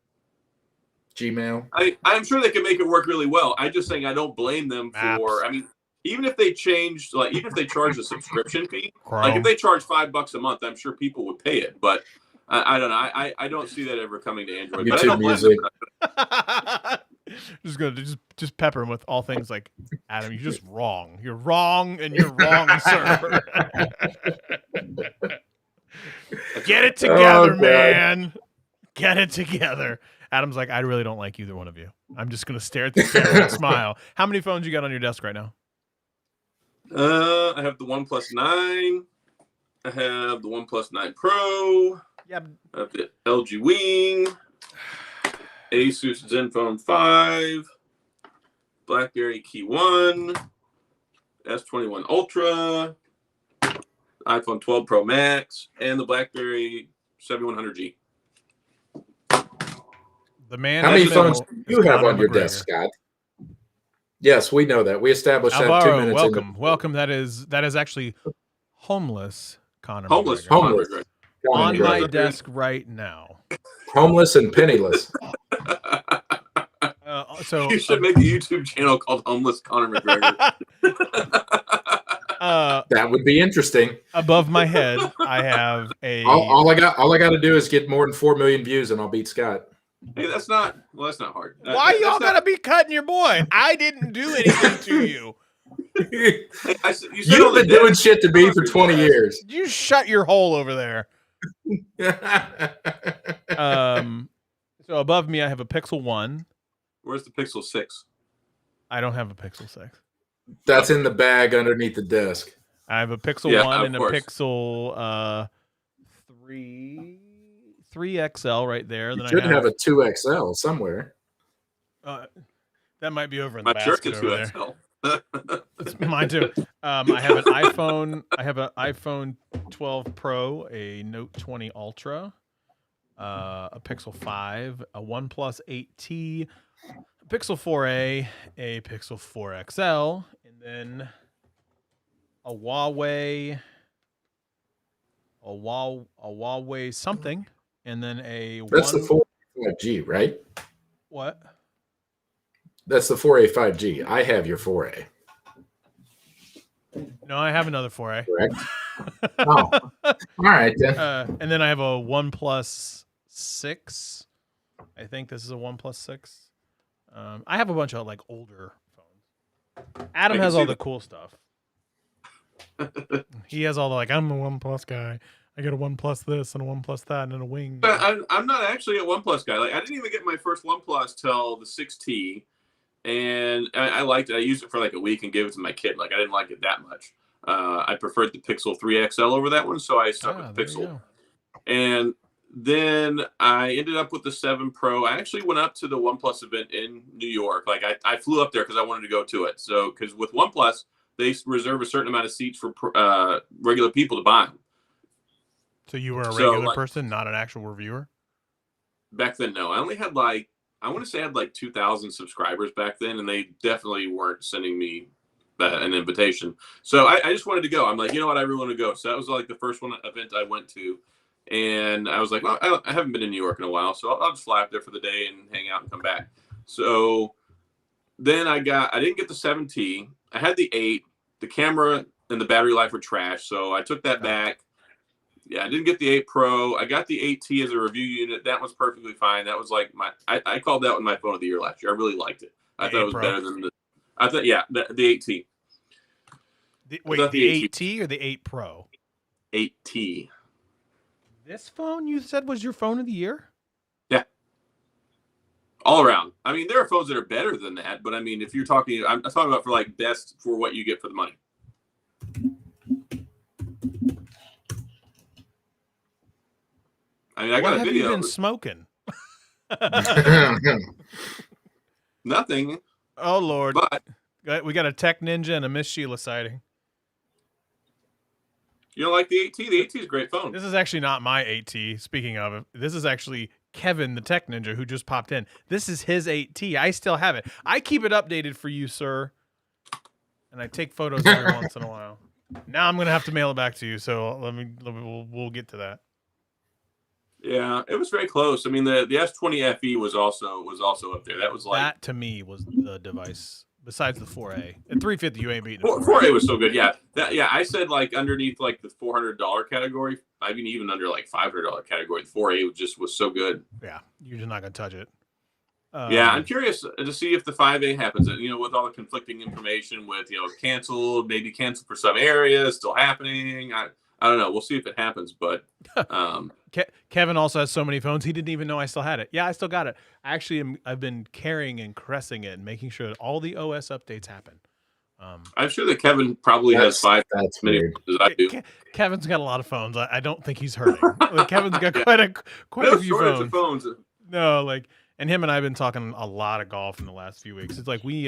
Gmail. I'm sure they can make it work really well. I'm just saying I don't blame them for. I mean, even if they changed, like even if they charge a subscription fee, like if they charge $5 a month, I'm sure people would pay it. But I don't know. I don't see that ever coming to Android. YouTube Music. Just pepper him with all things like, Adam, you're just wrong. You're wrong, and you're wrong, sir. Get it together, man. Get it together. Adam's like, I really don't like either one of you. I'm just gonna stare at the camera and smile. How many phones you got on your desk right now? I have the OnePlus 9. I have the OnePlus 9 Pro. Yeah. I have the LG Wing. Asus Zenfone 5, BlackBerry Key 1, S21 Ultra, iPhone 12 Pro Max, and the BlackBerry 7100G. The man. How many phones do you have on your desk, Scott? Yes, we know that. We established that 2 minutes. Welcome. That is actually homeless Conor. Homeless. On my desk right now. Homeless and penniless. So you should make a YouTube channel called Homeless Conor McGregor. That would be interesting. Above my head, I have a. All I got to do is get more than 4 million views, and I'll beat Scott. Hey, that's not hard. Why y'all gotta be cutting your boy? I didn't do anything to you. You've been doing shit to me for 20 years. You shut your hole over there. So above me, I have a Pixel 1. Where's the Pixel 6? I don't have a Pixel 6. That's in the bag underneath the desk. I have a Pixel 1 and a Pixel 3 XL right there. You should have a 2 XL somewhere. That might be over in the basket over there. It's mine too. I have an iPhone. I have an iPhone 12 Pro, a Note 20 Ultra, a Pixel 5, a OnePlus 8T, a Pixel 4a, a Pixel 4 XL, and then a Huawei something, and then That's the 4A 5G, right? What? That's the 4A 5G. I have your 4A. No, I have another 4A. Correct. Oh, all right then. And then I have a OnePlus 6. I think this is a OnePlus 6. I have a bunch of like older phones. Adam has all the cool stuff. He has all the like, I'm a OnePlus guy. I get a OnePlus this and a OnePlus that and then a Wing. But I'm not actually a OnePlus guy. Like I didn't even get my first OnePlus till the 6T. And I liked it. I used it for like a week and gave it to my kid. Like I didn't like it that much. I preferred the Pixel 3 XL over that one, so I stuck with the Pixel. And then I ended up with the 7 Pro. I actually went up to the OnePlus event in New York. Like I flew up there because I wanted to go to it. So because with OnePlus, they reserve a certain amount of seats for regular people to buy them. So you were a regular person, not an actual reviewer? Back then, no. I only had like, I want to say I had like 2,000 subscribers back then, and they definitely weren't sending me an invitation. So I just wanted to go. I'm like, you know what? I really want to go. So that was like the first event I went to. And I was like, well, I haven't been in New York in a while, so I'll just fly up there for the day and hang out and come back. So then I didn't get the 7T. I had the 8. The camera and the battery life were trash, so I took that back. Yeah, I didn't get the 8 Pro. I got the 8T as a review unit. That was perfectly fine. That was like I called that one my phone of the year last year. I really liked it. I thought it was better than I thought, yeah, the 8T. Wait, the 8T or the 8 Pro? 8T. This phone you said was your phone of the year? Yeah. All around. I mean, there are phones that are better than that, but I mean, if you're talking, I'm talking about for like best for what you get for the money. I mean, I got a video. What have you been smoking? Nothing. Oh, Lord. But we got a Tech Ninja and a Miss Sheila sighting. You don't like the 8T? The 8T is a great phone. This is actually not my 8T. Speaking of it, this is actually Kevin, the Tech Ninja, who just popped in. This is his 8T. I still have it. I keep it updated for you, sir. And I take photos every once in a while. Now I'm going to have to mail it back to you, so we'll get to that. Yeah, it was very close. I mean, the S20 FE was also up there. That was like, that to me was the device besides the 4A. At 350, you ain't beating the 4A was so good. Yeah, I said like underneath like the $400 category. I mean, even under like $500 category, the 4A was so good. Yeah, you're just not gonna touch it. Yeah, I'm curious to see if the 5A happens. You know, with all the conflicting information, with canceled, maybe canceled for some areas, still happening. I don't know. We'll see if it happens, but Kevin also has so many phones. He didn't even know I still had it. Yeah, I still got it. I've been carrying and caressing it and making sure that all the OS updates happen. I'm sure that Kevin probably has 5 that's many weird. as I do. Kevin's got a lot of phones. I don't think he's hurting. Like, Kevin's got quite a few shortage of phones. No, and him and I have been talking a lot of golf in the last few weeks. It's like we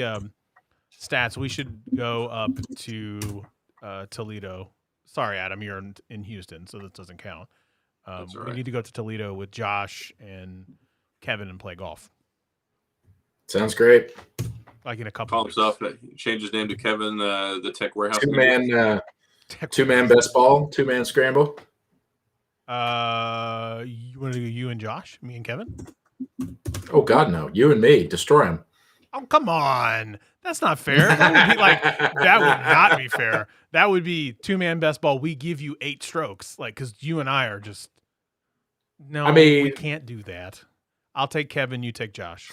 Stats. We should go up to Toledo. Sorry, Adam, you're in Houston, so that doesn't count. That's all We right. need to go to Toledo with Josh and Kevin and play golf. Sounds great. Like in a couple. Call himself. Change his name to Kevin, the Tech Warehouse. Two-man best ball, 2-man scramble. You want to do you and Josh, me and Kevin? Oh God, no! You and me, destroy him. Oh, come on. That's not fair. That would be that would not be fair. That would be 2-man best ball. We give you 8 strokes, because you and I are just. No, I mean, we can't do that. I'll take Kevin. You take Josh.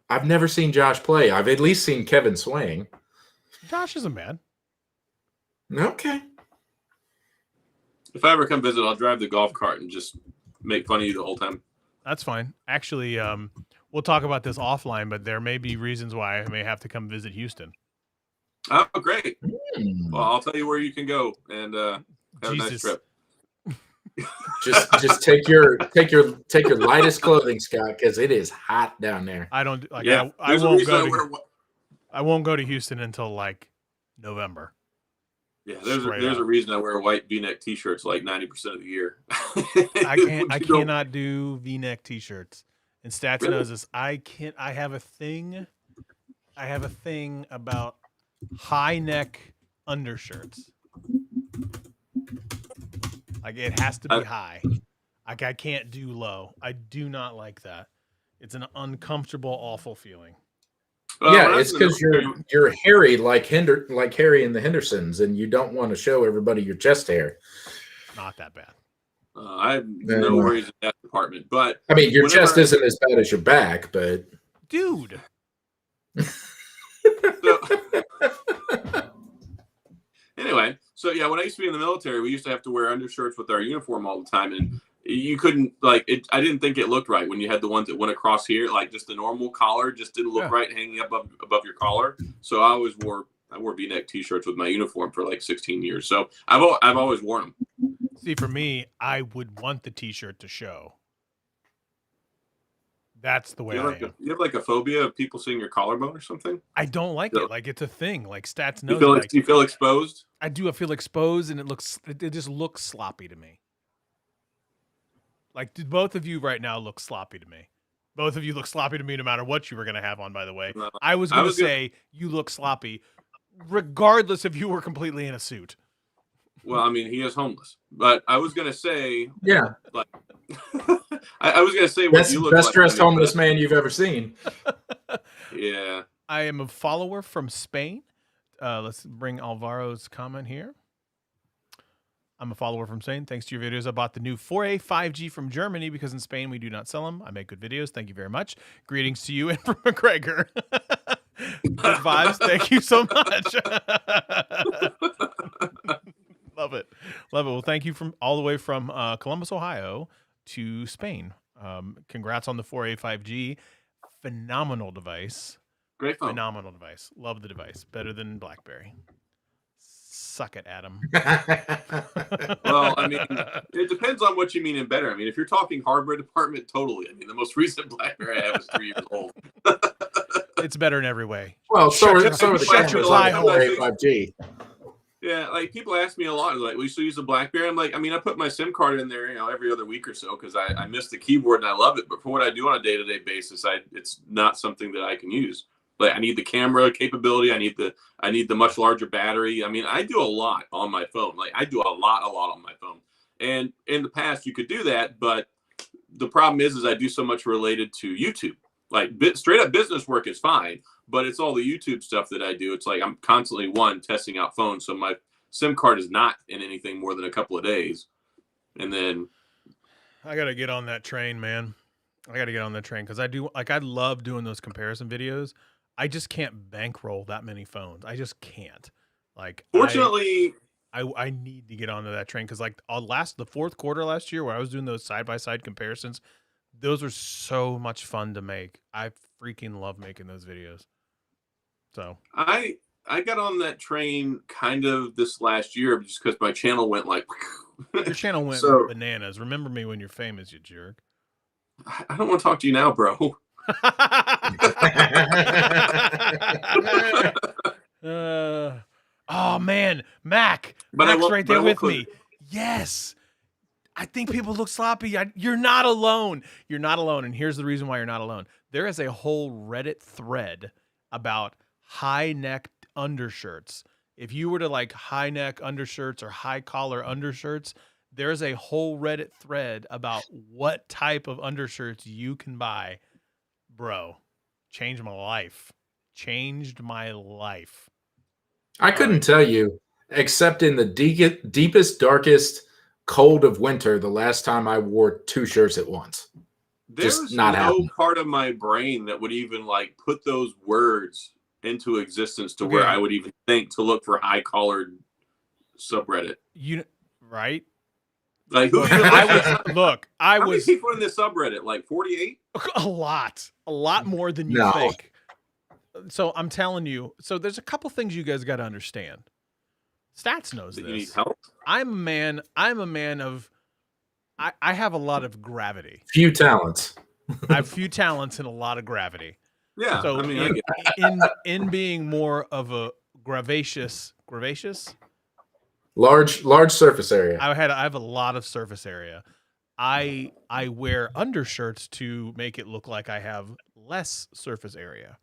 I've never seen Josh play. I've at least seen Kevin swing. Josh isn't bad. Okay. If I ever come visit, I'll drive the golf cart and just make fun of you the whole time. That's fine. Actually, we'll talk about this offline, but there may be reasons why I may have to come visit Houston. Oh, great. Well, I'll tell you where you can go and have a nice trip. just take your lightest clothing, Scott, because it is hot down there. I don't like. Yeah, I won't go. I won't go to Houston until November. Yeah, there's a reason I wear white V-neck T-shirts 90% of the year. I cannot do V-neck T-shirts. And Stats knows this. I have a thing. I have a thing about high neck undershirts. It has to be high. I can't do low. I do not like that. It's an uncomfortable, awful feeling. Yeah, it's because you're hairy like Harry and the Hendersons, and you don't want to show everybody your chest hair. Not that bad. I have no worries in that department, but I mean, your chest isn't as bad as your back, but dude. Anyway, so yeah, when I used to be in the military, we used to have to wear undershirts with our uniform all the time, and you couldn't I didn't think it looked right when you had the ones that went across here, just the normal collar just didn't look right hanging above your collar. So I wore V-neck T-shirts with my uniform for 16 years. So I've always worn them. See, for me, I would want the T-shirt to show. That's the way I am. You have a phobia of people seeing your collarbone or something? I don't like it. It's a thing. Stats knows. You feel exposed? I do. I feel exposed, and it just looks sloppy to me. Both of you right now look sloppy to me. Both of you look sloppy to me no matter what you were going to have on, by the way. No, I was going to say you look sloppy regardless if you were completely in a suit. Well, I mean, he is homeless. But I was going to say... Yeah. I was going to say what you look best dressed homeless man you've ever seen. Yeah. I am a follower from Spain. Let's bring Alvaro's comment here. I'm a follower from Spain. Thanks to your videos, I bought the new 4A 5G from Germany because in Spain we do not sell them. I make good videos. Thank you very much. Greetings to you and from McGregor. Good vibes. Thank you so much. Love it. Well, thank you from all the way from Columbus, Ohio to Spain. Congrats on the 4A 5G. Phenomenal device. Great phone. Phenomenal device. Love the device. Better than BlackBerry. Suck it, Adam. Well, I mean, it depends on what you mean in better. I mean, if you're talking hardware department, totally. I mean, the most recent BlackBerry I have is 3 years old. It's better in every way. Well, so are the cameras on the 4A 5G. Yeah, like people ask me a lot, like, we still use the BlackBerry. I'm like, I mean, I put my SIM card in there, every other week or so because I miss the keyboard and I love it. But for what I do on a day-to-day basis, it's not something that I can use. Like, I need the camera capability. I need the much larger battery. I mean, I do a lot on my phone. Like, I do a lot on my phone. And in the past, you could do that, but the problem is I do so much related to YouTube. Like, straight up business work is fine, but it's all the YouTube stuff that I do. It's like I'm constantly testing out phones, so my SIM card is not in anything more than a couple of days. And then I gotta get on that train, man. I gotta get on that train because I love doing those comparison videos. I just can't bankroll that many phones. I just can't. Like, fortunately, I need to get onto that train because like the fourth quarter last year where I was doing those side by side comparisons, those were so much fun to make. I freaking love making those videos. So I got on that train kind of this last year just because my channel went like. Your channel went bananas. Remember me when you're famous, you jerk. I don't want to talk to you now, bro. Oh man, Mac's right there with me. Yes. I think people look sloppy. You're not alone. You're not alone. And here's the reason why you're not alone. There is a whole Reddit thread about high neck undershirts. If you were to like high neck undershirts or high collar undershirts, there's a whole Reddit thread about what type of undershirts you can buy. Bro, changed my life. Changed my life. I couldn't tell you, except in the deepest, darkest cold of winter, the last time I wore 2 shirts at once. There's no part of my brain that would even like put those words into existence to where I would even think to look for high collared subreddit. Right? Like who even how many people in this subreddit? Like 48? A lot more than you think. So I'm telling you. So there's a couple things you guys got to understand. Stats knows this. You need help? I'm a man of. I have a lot of gravity. Few talents. I have few talents and a lot of gravity. Yeah. So in being more of a gravacious. Large surface area. I have a lot of surface area. I wear undershirts to make it look like I have less surface area.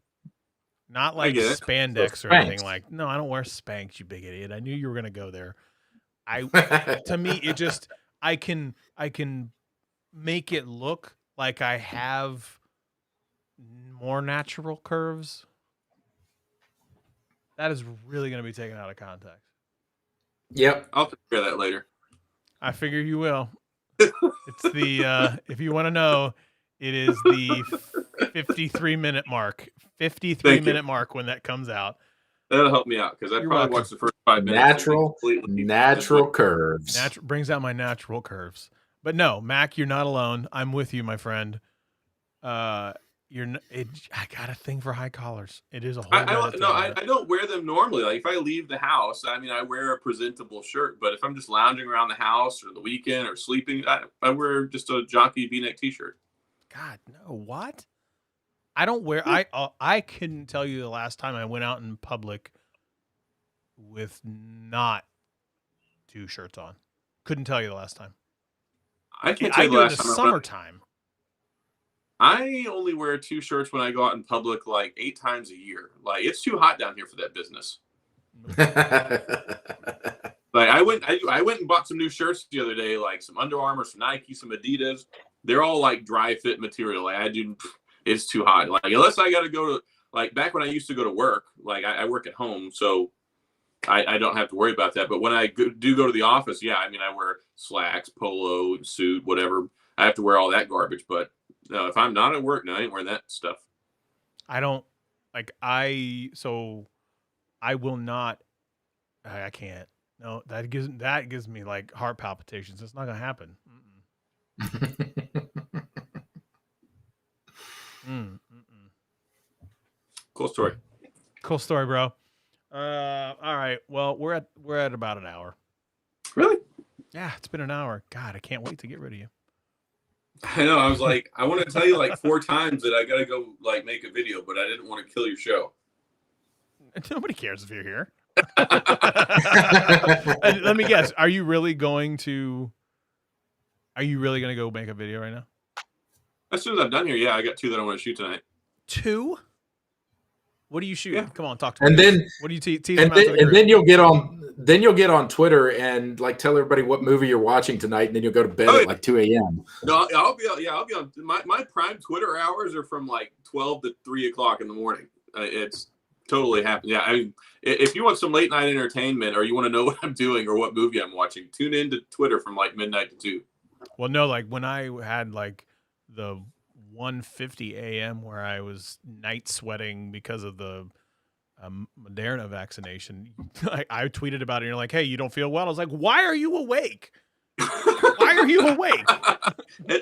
Not like spandex or anything like. No, I don't wear Spanx, you big idiot. I knew you were gonna go there. To me, it just I can make it look like I have more natural curves. That is really gonna be taken out of context. Yep. I'll figure that later. I figure you will. It's the if you want to know, it is the 53-minute mark. 53-minute mark when that comes out. That'll help me out because I probably watched the first 5 minutes. Natural curves. Brings out my natural curves. But no, Mac, you're not alone. I'm with you, my friend. I got a thing for high collars. It is a whole. I don't wear them normally. Like if I leave the house, I mean, I wear a presentable shirt. But if I'm just lounging around the house or the weekend or sleeping, I wear just a jockey V-neck T-shirt. God, no, what? I don't wear. I couldn't tell you the last time I went out in public with not 2 shirts on. Couldn't tell you the last time. I can't tell you the last time. Summertime. I only wear 2 shirts when I go out in public like 8 times a year. Like it's too hot down here for that business. Like I went and bought some new shirts the other day, like some Under Armour, some Nike, some Adidas. They're all like dry fit material. Like it's too hot. Like unless I got to go to like back when I used to go to work, like I work at home, so I don't have to worry about that. But when I do go to the office, yeah, I mean I wear slacks, polo, suit, whatever. I have to wear all that garbage. But no, if I'm not at work, no, I ain't wearing that stuff. I don't Like I will not. I can't. No, that gives me like heart palpitations. It's not gonna happen. Cool story. Cool story, bro. All right. Well, we're at about an hour. Really? Yeah, it's been an hour. God, I can't wait to get rid of you. I know. I was like, I want to tell you like 4 times that I gotta go like make a video, but I didn't want to kill your show. Nobody cares if you're here. Let me guess. Are you really going to go make a video right now? As soon as I'm done here, yeah, I got 2 that I want to shoot tonight. 2? What do you shoot? Yeah. Come on, talk to me. And then what do you tease and them out to the group? then you'll get on Twitter and like tell everybody what movie you're watching tonight, and then you'll go to bed at like 2 a.m. No, I'll be on my prime Twitter hours are from like 12 to 3 o'clock in the morning. It's totally happened. Yeah, I mean, if you want some late night entertainment or you want to know what I'm doing or what movie I'm watching, tune in to Twitter from like midnight to 2. Well, no, like when I had like the 1:50 a.m. where I was night sweating because of the Moderna vaccination, I tweeted about it. And you're like, "Hey, you don't feel well?" I was like, "Why are you awake? Why are you awake?"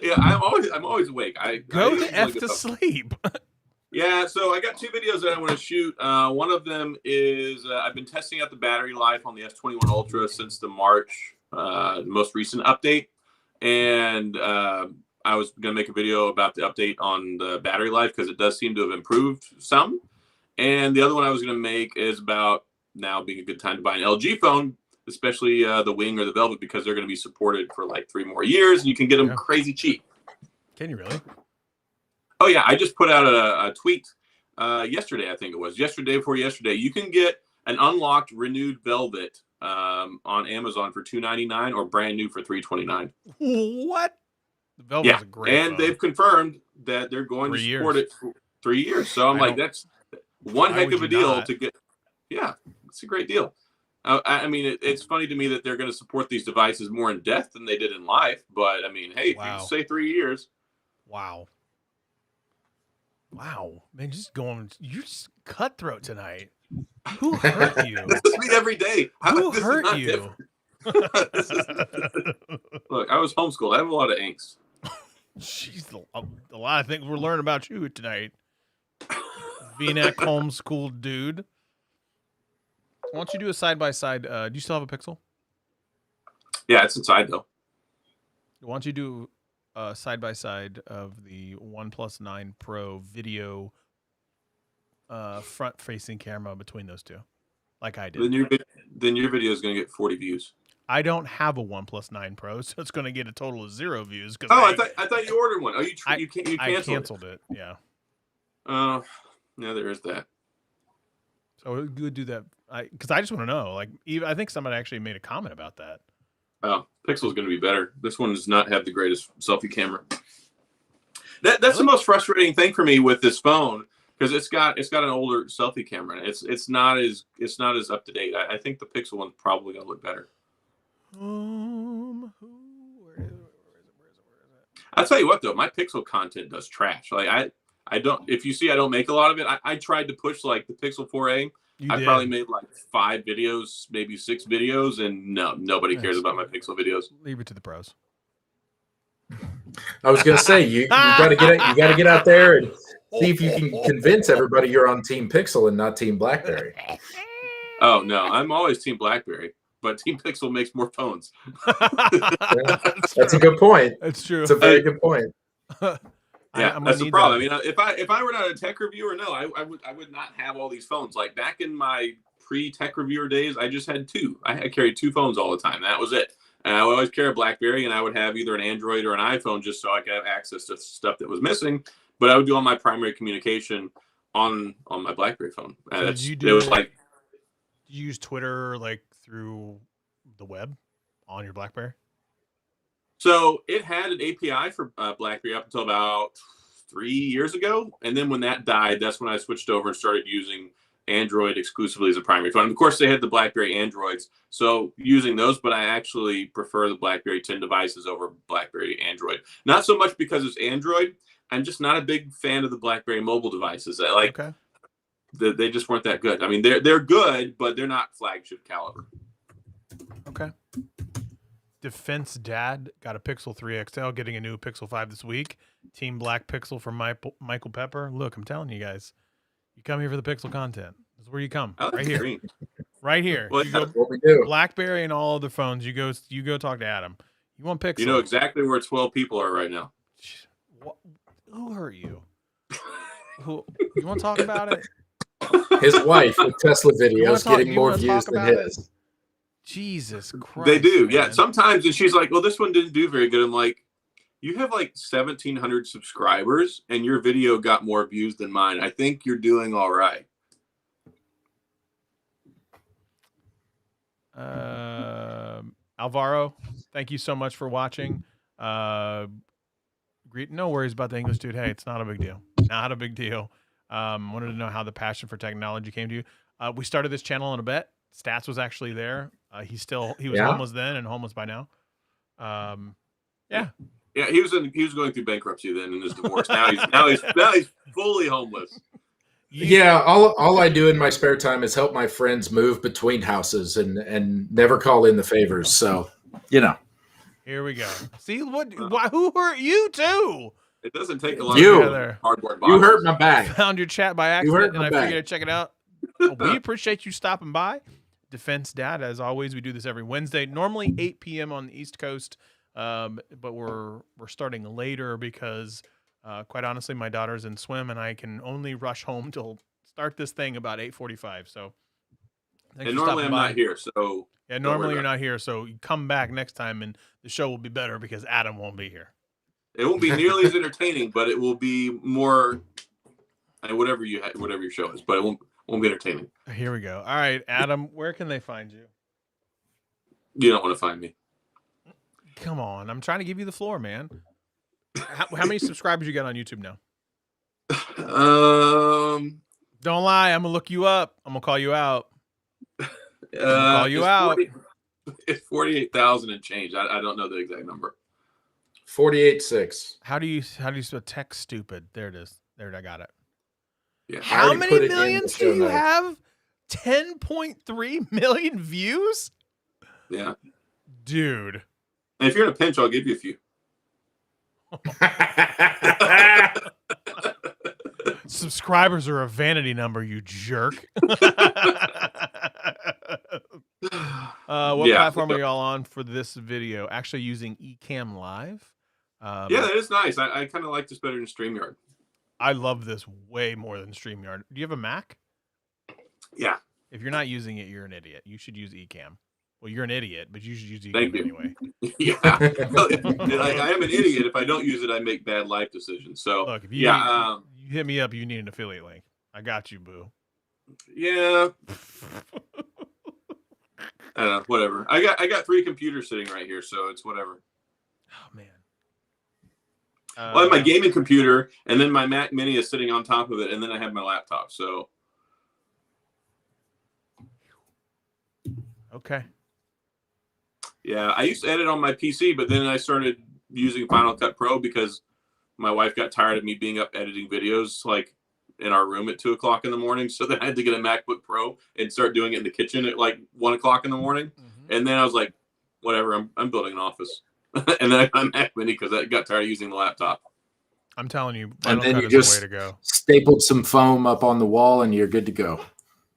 Yeah, I'm always awake. I go the f to sleep. Yeah, so I got 2 videos that I want to shoot. One of them is I've been testing out the battery life on the S21 Ultra since the March most recent update, and I was going to make a video about the update on the battery life because it does seem to have improved some. And the other one I was going to make is about now being a good time to buy an LG phone, especially the Wing or the Velvet, because they're going to be supported for like 3 more years, and you can get them crazy cheap. Can you really? Oh, yeah. I just put out a tweet yesterday, I think it was. Yesterday before yesterday. You can get an unlocked renewed Velvet on Amazon for $299 or brand new for $329. What? The Velvet is a great phone. They've confirmed that they're going to support it for 3 years. So I'm like, that's one heck of a deal to get. Yeah, it's a great deal. I mean, it's funny to me that they're going to support these devices more in depth than they did in life. But, I mean, hey, if you say 3 years. Wow, man, you're just cutthroat tonight. Who hurt you? This is me every day. Who hurt you? Look, I was homeschooled. I have a lot of angst. Jeez, a lot of things we're learning about you tonight. V-neck homeschooled dude. Why don't you do a side-by-side? Do you still have a Pixel? Yeah, it's inside, though. Why don't you do a side-by-side of the OnePlus 9 Pro video front-facing camera between those two, like I did? Then your video is going to get 40 views. I don't have a OnePlus 9 Pro, so it's going to get a total of 0 views. I thought you ordered one. Oh, you canceled I canceled it. Yeah. Yeah, there is that. So we would do that. Because I just want to know. Like, I think somebody actually made a comment about that. Oh, Pixel's going to be better. This one does not have the greatest selfie camera. That's the most frustrating thing for me with this phone, because it's got an older selfie camera. It's not as up to date. I think the Pixel one's probably going to look better. Where is it? I'll tell you what, though, my Pixel content does trash. Like I don't. If you see, I don't make a lot of it. I tried to push like the Pixel 4a. Probably made like 5 videos, maybe 6 videos, and nobody cares about my Pixel videos. Leave it to the pros. I was gonna say you gotta get out there and see if you can convince everybody you're on Team Pixel and not Team BlackBerry. Oh no, I'm always Team BlackBerry, but Team Pixel makes more phones. That's a good point. That's true. It's a very good point. Yeah, that's the problem. I mean, if I were not a tech reviewer, no, I would not have all these phones. Like back in my pre-tech reviewer days, I just had 2. I carried 2 phones all the time. That was it. And I would always carry a BlackBerry, and I would have either an Android or an iPhone just so I could have access to stuff that was missing. But I would do all my primary communication on my BlackBerry phone. So did you use Twitter like through the web on your BlackBerry? So it had an API for BlackBerry up until about 3 years ago. And then when that died, that's when I switched over and started using Android exclusively as a primary phone. And of course, they had the BlackBerry Androids. So using those, but I actually prefer the BlackBerry 10 devices over BlackBerry Android. Not so much because it's Android. I'm just not a big fan of the BlackBerry mobile devices. they just weren't that good. I mean, they're good, but they're not flagship caliber. Okay. Defense Dad got a Pixel 3 XL, getting a new Pixel 5 this week. Team Black Pixel from Michael Pepper. Look, I'm telling you guys, you come here for the Pixel content. This is where you come. Right here. Green. Right here. Well, you go what we do. BlackBerry and all other phones. You go talk to Adam. You want Pixel? You know exactly where 12 people are right now. What? Who hurt you? Who? You want to talk about it? His wife with Tesla videos getting more views than his. It? Jesus Christ. They do. Man. Yeah. Sometimes, and she's like, well, this one didn't do very good. I'm like, you have like 1,700 subscribers and your video got more views than mine. I think you're doing all right. Alvaro, thank you so much for watching. No worries about the English dude. Hey, it's not a big deal. Not a big deal. Wanted to know how the passion for technology came to you. We started this channel on a bet. Stats was actually there. He was homeless then and homeless by now. Yeah, he was going through bankruptcy then in his divorce. Now he's fully homeless. Yeah, all I do in my spare time is help my friends move between houses and never call in the favors. So, Here we go. See who hurt you too? It doesn't take a lot of cardboard boxes. You hurt my back. Found your chat by accident and I figured to check it out. We appreciate you stopping by. Defense Dad, as always, we do this every Wednesday, normally 8 p.m. on the East Coast, but we're starting later because, quite honestly, my daughter's in swim and I can only rush home till start this thing about 8:45. So, and normally I'm not here, so yeah, normally you're not here, so you come back next time and the show will be better because Adam won't be here. It won't be nearly as entertaining, but it will be more, whatever your show is, but it won't be entertaining. Here we go. All right, Adam, where can they find you? You don't want to find me. Come on, I'm trying to give you the floor, man. How many subscribers you got on YouTube now? Don't lie. I'm gonna look you up. I'm gonna call you out. Call you out. It's 48,000 and change. I don't know the exact number. 48.6. How do you spell tech stupid? There it is. There, I got it. Yeah. How many millions do you have? 10.3 million views? Yeah. Dude. And if you're in a pinch, I'll give you a few. Subscribers are a vanity number, you jerk. What platform are y'all on for this video? Actually using eCam Live? Yeah, that is nice. I kind of like this better than StreamYard. I love this way more than StreamYard. Do you have a Mac? Yeah. If you're not using it, you're an idiot. You should use eCam. Well, you're an idiot, but you should use eCam Thank you. Anyway. Yeah. I am an idiot. If I don't use it, I make bad life decisions. So, look, if you hit me up, you need an affiliate link. I got you, boo. Yeah. I don't know, whatever. I got 3 computers sitting right here, so it's whatever. Oh, man. Well, I have my gaming computer, and then my Mac Mini is sitting on top of it, and then I have my laptop. So, okay. Yeah, I used to edit on my PC, but then I started using Final Cut Pro because my wife got tired of me being up editing videos like in our room at 2 o'clock in the morning. So then I had to get a MacBook Pro and start doing it in the kitchen at like 1 o'clock in the morning. Mm-hmm. And then I was like, whatever, I'm building an office. And then I got a Mac Mini because I got tired of using the laptop. I'm telling you, and then Cut you is just the way to go. Stapled some foam up on the wall and you're good to go.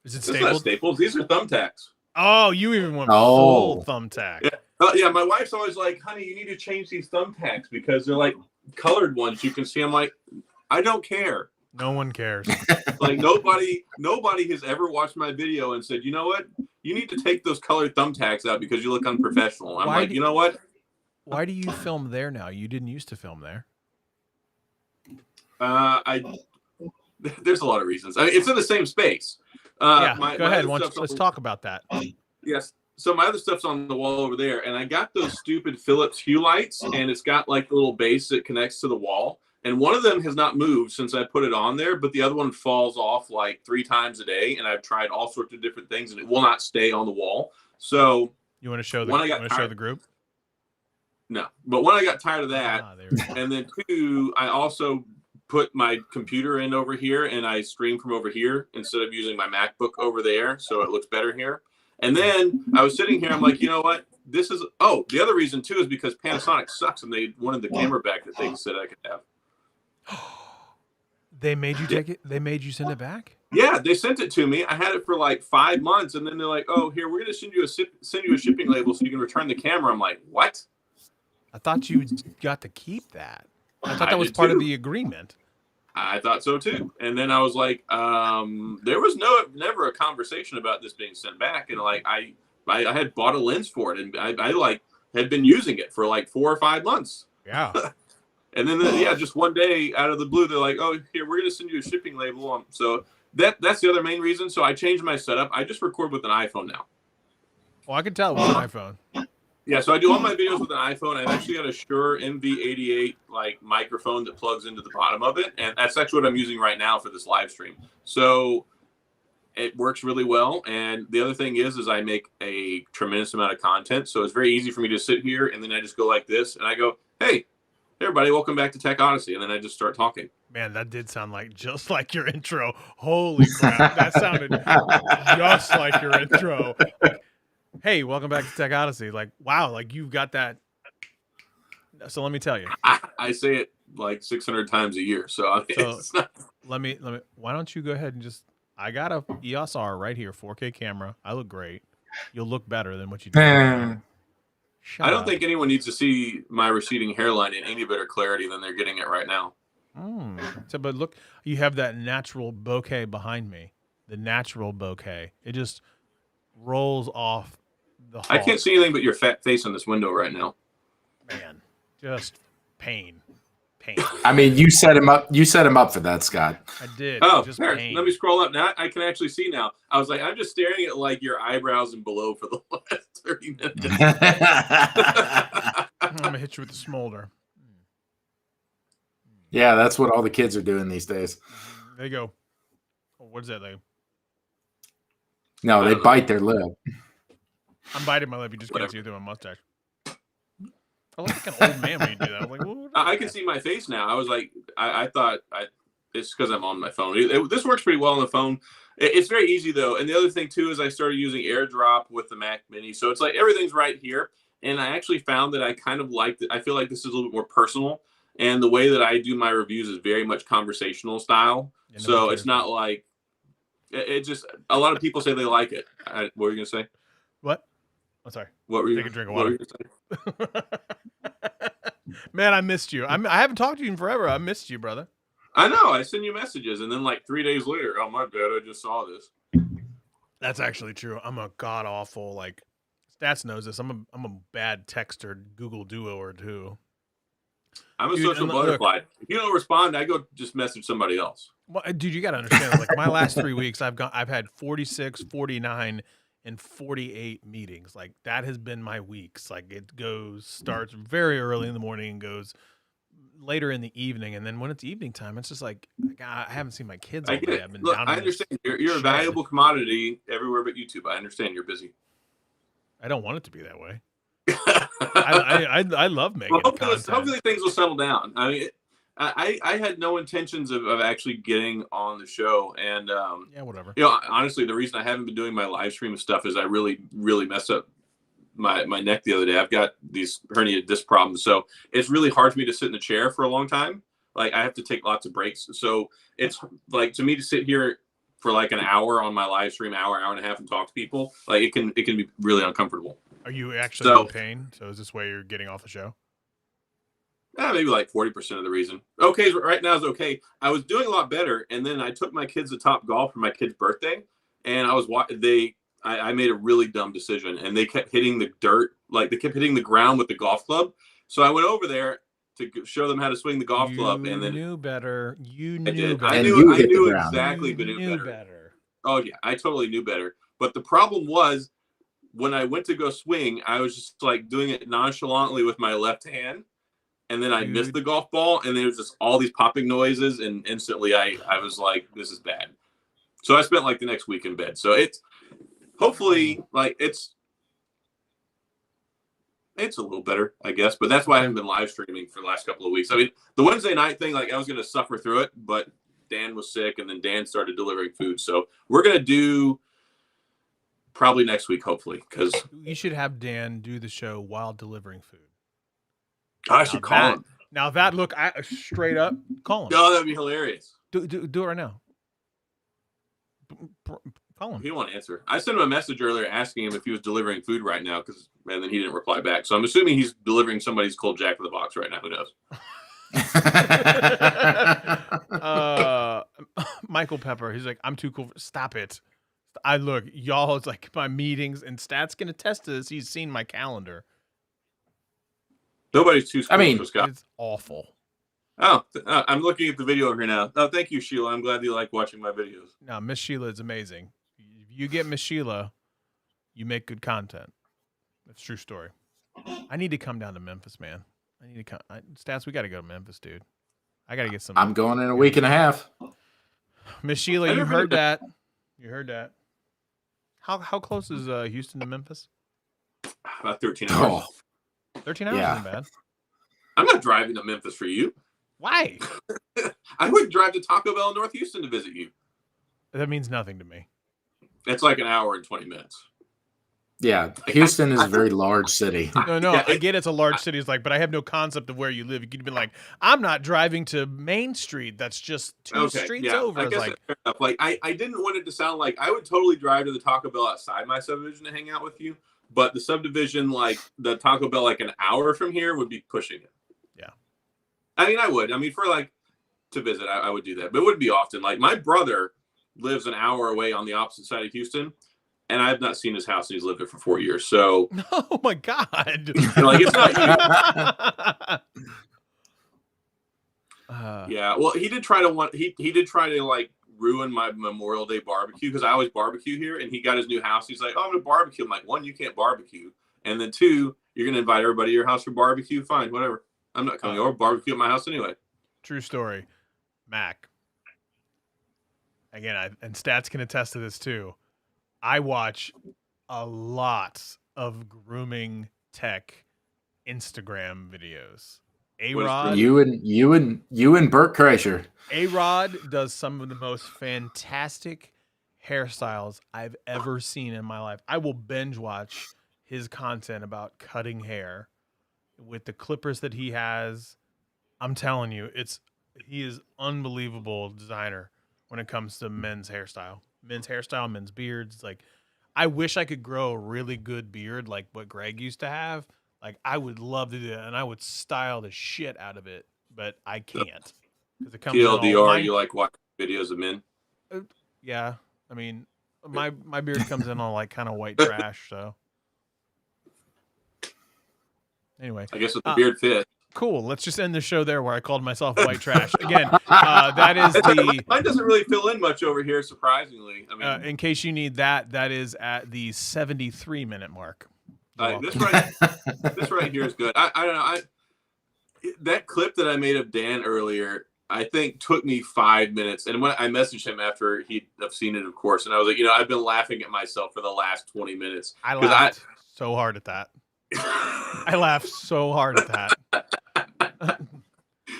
Is it It's stapled? not staples. These are thumbtacks. Oh, you even went full thumbtack. Yeah. Yeah, my wife's always like, honey, you need to change these thumbtacks because they're like colored ones you can see. I'm like, I don't care. No one cares. Like nobody has ever watched my video and said, you know what? You need to take those colored thumbtacks out because you look unprofessional. I'm like, you know what? Why do you film there now? You didn't used to film there. There's a lot of reasons. I mean, it's in the same space. Go ahead. Let's talk about that. Yes. So my other stuff's on the wall over there, and I got those stupid Philips Hue lights, and it's got like the little base that connects to the wall. And one of them has not moved since I put it on there, but the other one falls off like 3 times a day, and I've tried all sorts of different things, and it will not stay on the wall. So you want to show the group? No, but when I got tired of that, and then 2, I also put my computer in over here and I stream from over here instead of using my MacBook over there. So it looks better here. And then I was sitting here. I'm like, you know what? This is, the other reason too is because Panasonic sucks and they wanted the camera back that they said I could have. They made you take it? They made you send it back? Yeah, they sent it to me. I had it for like 5 months, and then they're like, "Oh, here, we're going to send you a shipping label so you can return the camera." I'm like, "What?" I thought you got to keep that. I thought that was part of the agreement. I thought so too. And then I was like, there was never a conversation about this being sent back. And like, I had bought a lens for it, and I like had been using it for like 4 or 5 months. Yeah. And then just one day out of the blue, they're like, "Oh, here, we're going to send you a shipping label." So that's the other main reason. So I changed my setup. I just record with an iPhone now. Well, I can tell with an iPhone. Yeah, so I do all my videos with an iPhone. I've actually got a Shure MV88 like microphone that plugs into the bottom of it, and that's actually what I'm using right now for this live stream. So it works really well. And the other thing is I make a tremendous amount of content, so it's very easy for me to sit here and then I just go like this, and I go, "Hey, everybody, welcome back to Tech Odyssey," and then I just start talking. Man, that did sound just like your intro. Holy crap, that sounded just like your intro. Like, hey, welcome back to Tech Odyssey. Like, wow, like you've got that. So let me tell you. I say it like 600 times a year. So, I mean, it's not... let me. Why don't you go ahead and I got a EOS R right here, 4K camera. I look great. You'll look better than what you do. I don't think anyone needs to see my receding hairline in any better clarity than they're getting it right now. So, but look, you have that natural bokeh behind me. The natural bokeh. It just rolls off the hall. I can't see anything but your fat face in this window right now. Man, just pain. I mean, you set him up. You set him up for that, Scott. I did. Oh, just there. pain. Let me scroll up now. I can actually see now. I was like, I'm just staring at like your eyebrows and below for the last 30 minutes. I'm gonna hit you with the smolder. Yeah, that's what all the kids are doing these days. There you go. Oh, what is that like? No, they bite their lip. I'm biting my lip. You just can't see it through my mustache. I look like an old man when you do that. I'm like, I can see my face now. I was like, I thought it's because I'm on my phone. This works pretty well on the phone. It's very easy though. And the other thing too is I started using AirDrop with the Mac Mini, so it's like everything's right here. And I actually found that I kind of liked it. I feel like this is a little bit more personal. And the way that I do my reviews is very much conversational style. So it's not like it just. A lot of people say they like it. What were you gonna say? What? I'm sorry. What were you? Take a drink of water. Man, I missed you. I haven't talked to you in forever. I missed you, brother. I know. I send you messages, and then like 3 days later, oh my bad, I just saw this. That's actually true. I'm a god awful like. Stats knows this. I'm a bad texter, Google Duo or two. I'm a social butterfly. If you don't respond, I go just message somebody else. Well, dude, you got to understand. Like my last 3 weeks, I've had 46, 49, and 48 meetings. Like that has been my weeks. Like it starts very early in the morning and goes later in the evening, and then when it's evening time, it's just like I haven't seen my kids all day. I've been down. I understand. You're a valuable commodity everywhere but YouTube. I understand. You're busy. I don't want it to be that way. I love making content. Hopefully things will settle down. I mean, I had no intentions of actually getting on the show, and yeah, whatever. You know, honestly, the reason I haven't been doing my live stream stuff is I really messed up my neck the other day. I've got these herniated disc problems, so it's really hard for me to sit in the chair for a long time. Like I have to take lots of breaks. So it's like to me to sit here for like an hour on my live stream, hour and a half, and talk to people, like it can be really uncomfortable. Are you actually in pain? So is this why you're getting off the show? Maybe like 40% of the reason. Okay, right now is okay. I was doing a lot better, and then I took my kids to Top Golf for my kid's birthday, and I made a really dumb decision, and they kept hitting the dirt, like they kept hitting the ground with the golf club. So I went over there to show them how to swing the golf club, and then knew better. You I knew did. better. I knew exactly better. Oh yeah, I totally knew better. But the problem was when I went to go swing, I was just like doing it nonchalantly with my left hand, and then I missed the golf ball, and there was just all these popping noises, and instantly I was like, this is bad. So I spent like the next week in bed. So it's hopefully like it's It's a little better, I guess, but that's why I haven't been live streaming for the last couple of weeks. I mean, the Wednesday night thing, like I was going to suffer through it, but Dan was sick, and then Dan started delivering food. So we're going to do probably next week, hopefully, because you should have Dan do the show while delivering food. I should call him. Now that look, I straight up call him. Oh, that'd be hilarious. Do it right now. Call him. He won't answer. I sent him a message earlier asking him if he was delivering food right now, and then he didn't reply back. So I'm assuming he's delivering somebody's cold Jack in the Box right now. Who knows? Michael Pepper, he's like, I'm too cool. Stop it. Y'all, it's like my meetings, and Stat's gonna test this. He's seen my calendar. Nobody's too cool for Scott. It's awful. Oh, I'm looking at the video over here now. Oh, thank you, Sheila. I'm glad you like watching my videos. No, Miss Sheila is amazing. If you get Miss Sheila, you make good content. That's a true story. I need to come down to Memphis, man. I need to come. Stats, we got to go to Memphis, dude. I got to get some. I'm going in a week and a half. Miss Sheila, you heard that. You heard that. How close is Houston to Memphis? About 13 hours. 13 hours isn't bad. I'm not driving to Memphis for you. Why? I wouldn't drive to Taco Bell in North Houston to visit you. That means nothing to me. It's like an hour and 20 minutes. Yeah, Houston is a very large city. No, yeah, I get it's a large city. It's like, but I have no concept of where you live. You could be like, I'm not driving to Main Street. That's just two streets over. I guess like I didn't want it to sound like I would totally drive to the Taco Bell outside my subdivision to hang out with you, but the subdivision, like the Taco Bell, like an hour from here would be pushing it. Yeah, I mean, I would. I mean, for like to visit, I would do that, but it wouldn't be often. Like my brother lives an hour away on the opposite side of Houston. And I've not seen his house, and he's lived there for 4 years. So, oh my god, like it's not you. Yeah, well, he did try to like ruin my Memorial Day barbecue because I always barbecue here, and he got his new house. He's like, "Oh, I'm gonna barbecue." I'm like, 1, you can't barbecue, and then 2, you're gonna invite everybody to your house for barbecue. Fine, whatever. I'm not coming over. Barbecue at my house anyway. True story, Mac. Again, and Stats can attest to this too. I watch a lot of grooming tech Instagram videos. A-Rod, you and Bert Kreischer. A-Rod does some of the most fantastic hairstyles I've ever seen in my life. I will binge watch his content about cutting hair with the clippers that he has. I'm telling you, he is unbelievable designer when it comes to men's hairstyle, men's beards. Like, I wish I could grow a really good beard like what Greg used to have. Like, I would love to do that, and I would style the shit out of it, but I can't. It comes TLDR, you like watching videos of men? Yeah. I mean, my beard comes in all like kind of white trash, so. Anyway. I guess with the beard fit. Cool. Let's just end the show there where I called myself white trash. Again, that is mine doesn't really fill in much over here, surprisingly. I mean, in case you need that is at the 73-minute mark. This right here is good. I don't know. That clip that I made of Dan earlier, I think took me 5 minutes. And when I messaged him after he'd have seen it, of course, and I was like, I've been laughing at myself for the last 20 minutes. I laughed so hard at that. I laughed so hard at that.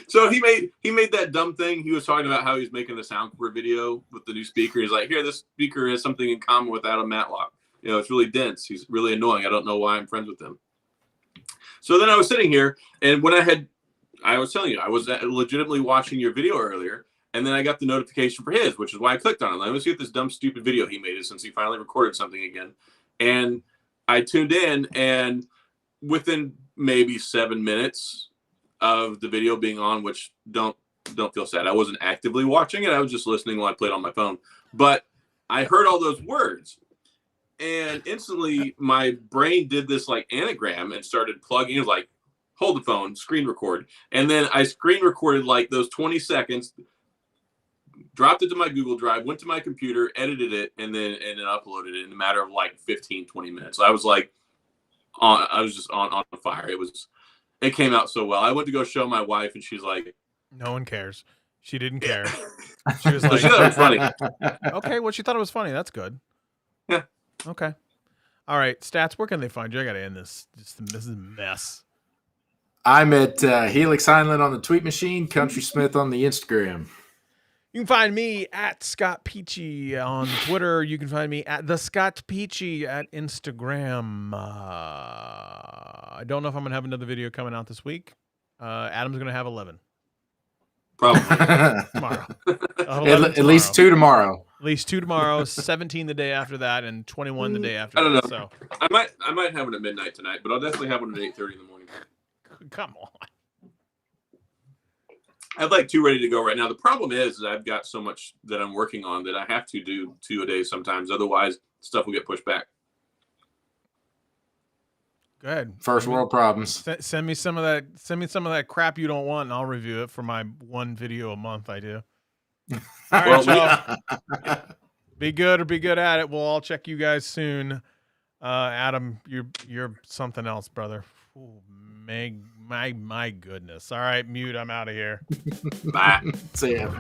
So he made that dumb thing. He was talking about how he's making the soundboard video with the new speaker. He's like, here, this speaker has something in common with Adam Matlock. It's really dense. He's really annoying. I don't know why I'm friends with him. So then I was sitting here, and when I was telling you, I was legitimately watching your video earlier, and then I got the notification for his, which is why I clicked on it. Let me see what this dumb, stupid video he made since he finally recorded something again. And I tuned in, and within maybe 7 minutes of the video being on, which don't feel sad. I wasn't actively watching it. I was just listening while I played on my phone. But I heard all those words, and instantly my brain did this like anagram and started plugging. It was like, hold the phone, screen record. And then I screen recorded like those 20 seconds, dropped it to my Google Drive, went to my computer, edited it, and then uploaded it in a matter of like 15, 20 minutes. So I was like, I was just on fire. It came out so well. I went to go show my wife, and she's like, no one cares. She didn't care. She was like, she thought it was funny. Okay, well, she thought it was funny. That's good. Yeah. Okay. All right, Stats, where can they find you? I got to end this. This is a mess. I'm at Helix Heinlein on the tweet machine, Country Smith on the Instagram. You can find me at Scott Peachy on Twitter. You can find me at the Scott Peachy at Instagram. I don't know if I'm going to have another video coming out this week. Adam's going to have 11. Probably. Tomorrow. At least 2 tomorrow. At least 2 tomorrow, 17 the day after that, and 21 the day after I don't that. know. So I might have one at midnight tonight, but I'll definitely have one at 8:30 in the morning. Come on. I have like 2 ready to go right now. The problem is I've got so much that I'm working on that I have to do 2 a day sometimes. Otherwise, stuff will get pushed back. Go ahead. First world problems. Send me some of that. Send me some of that crap you don't want, and I'll review it for my 1 video a month I do. All right, y'all. Be good or be good at it. We'll all check you guys soon. Adam, you're something else, brother. Ooh, my goodness. All right, mute. I'm out of here. Bye. See ya.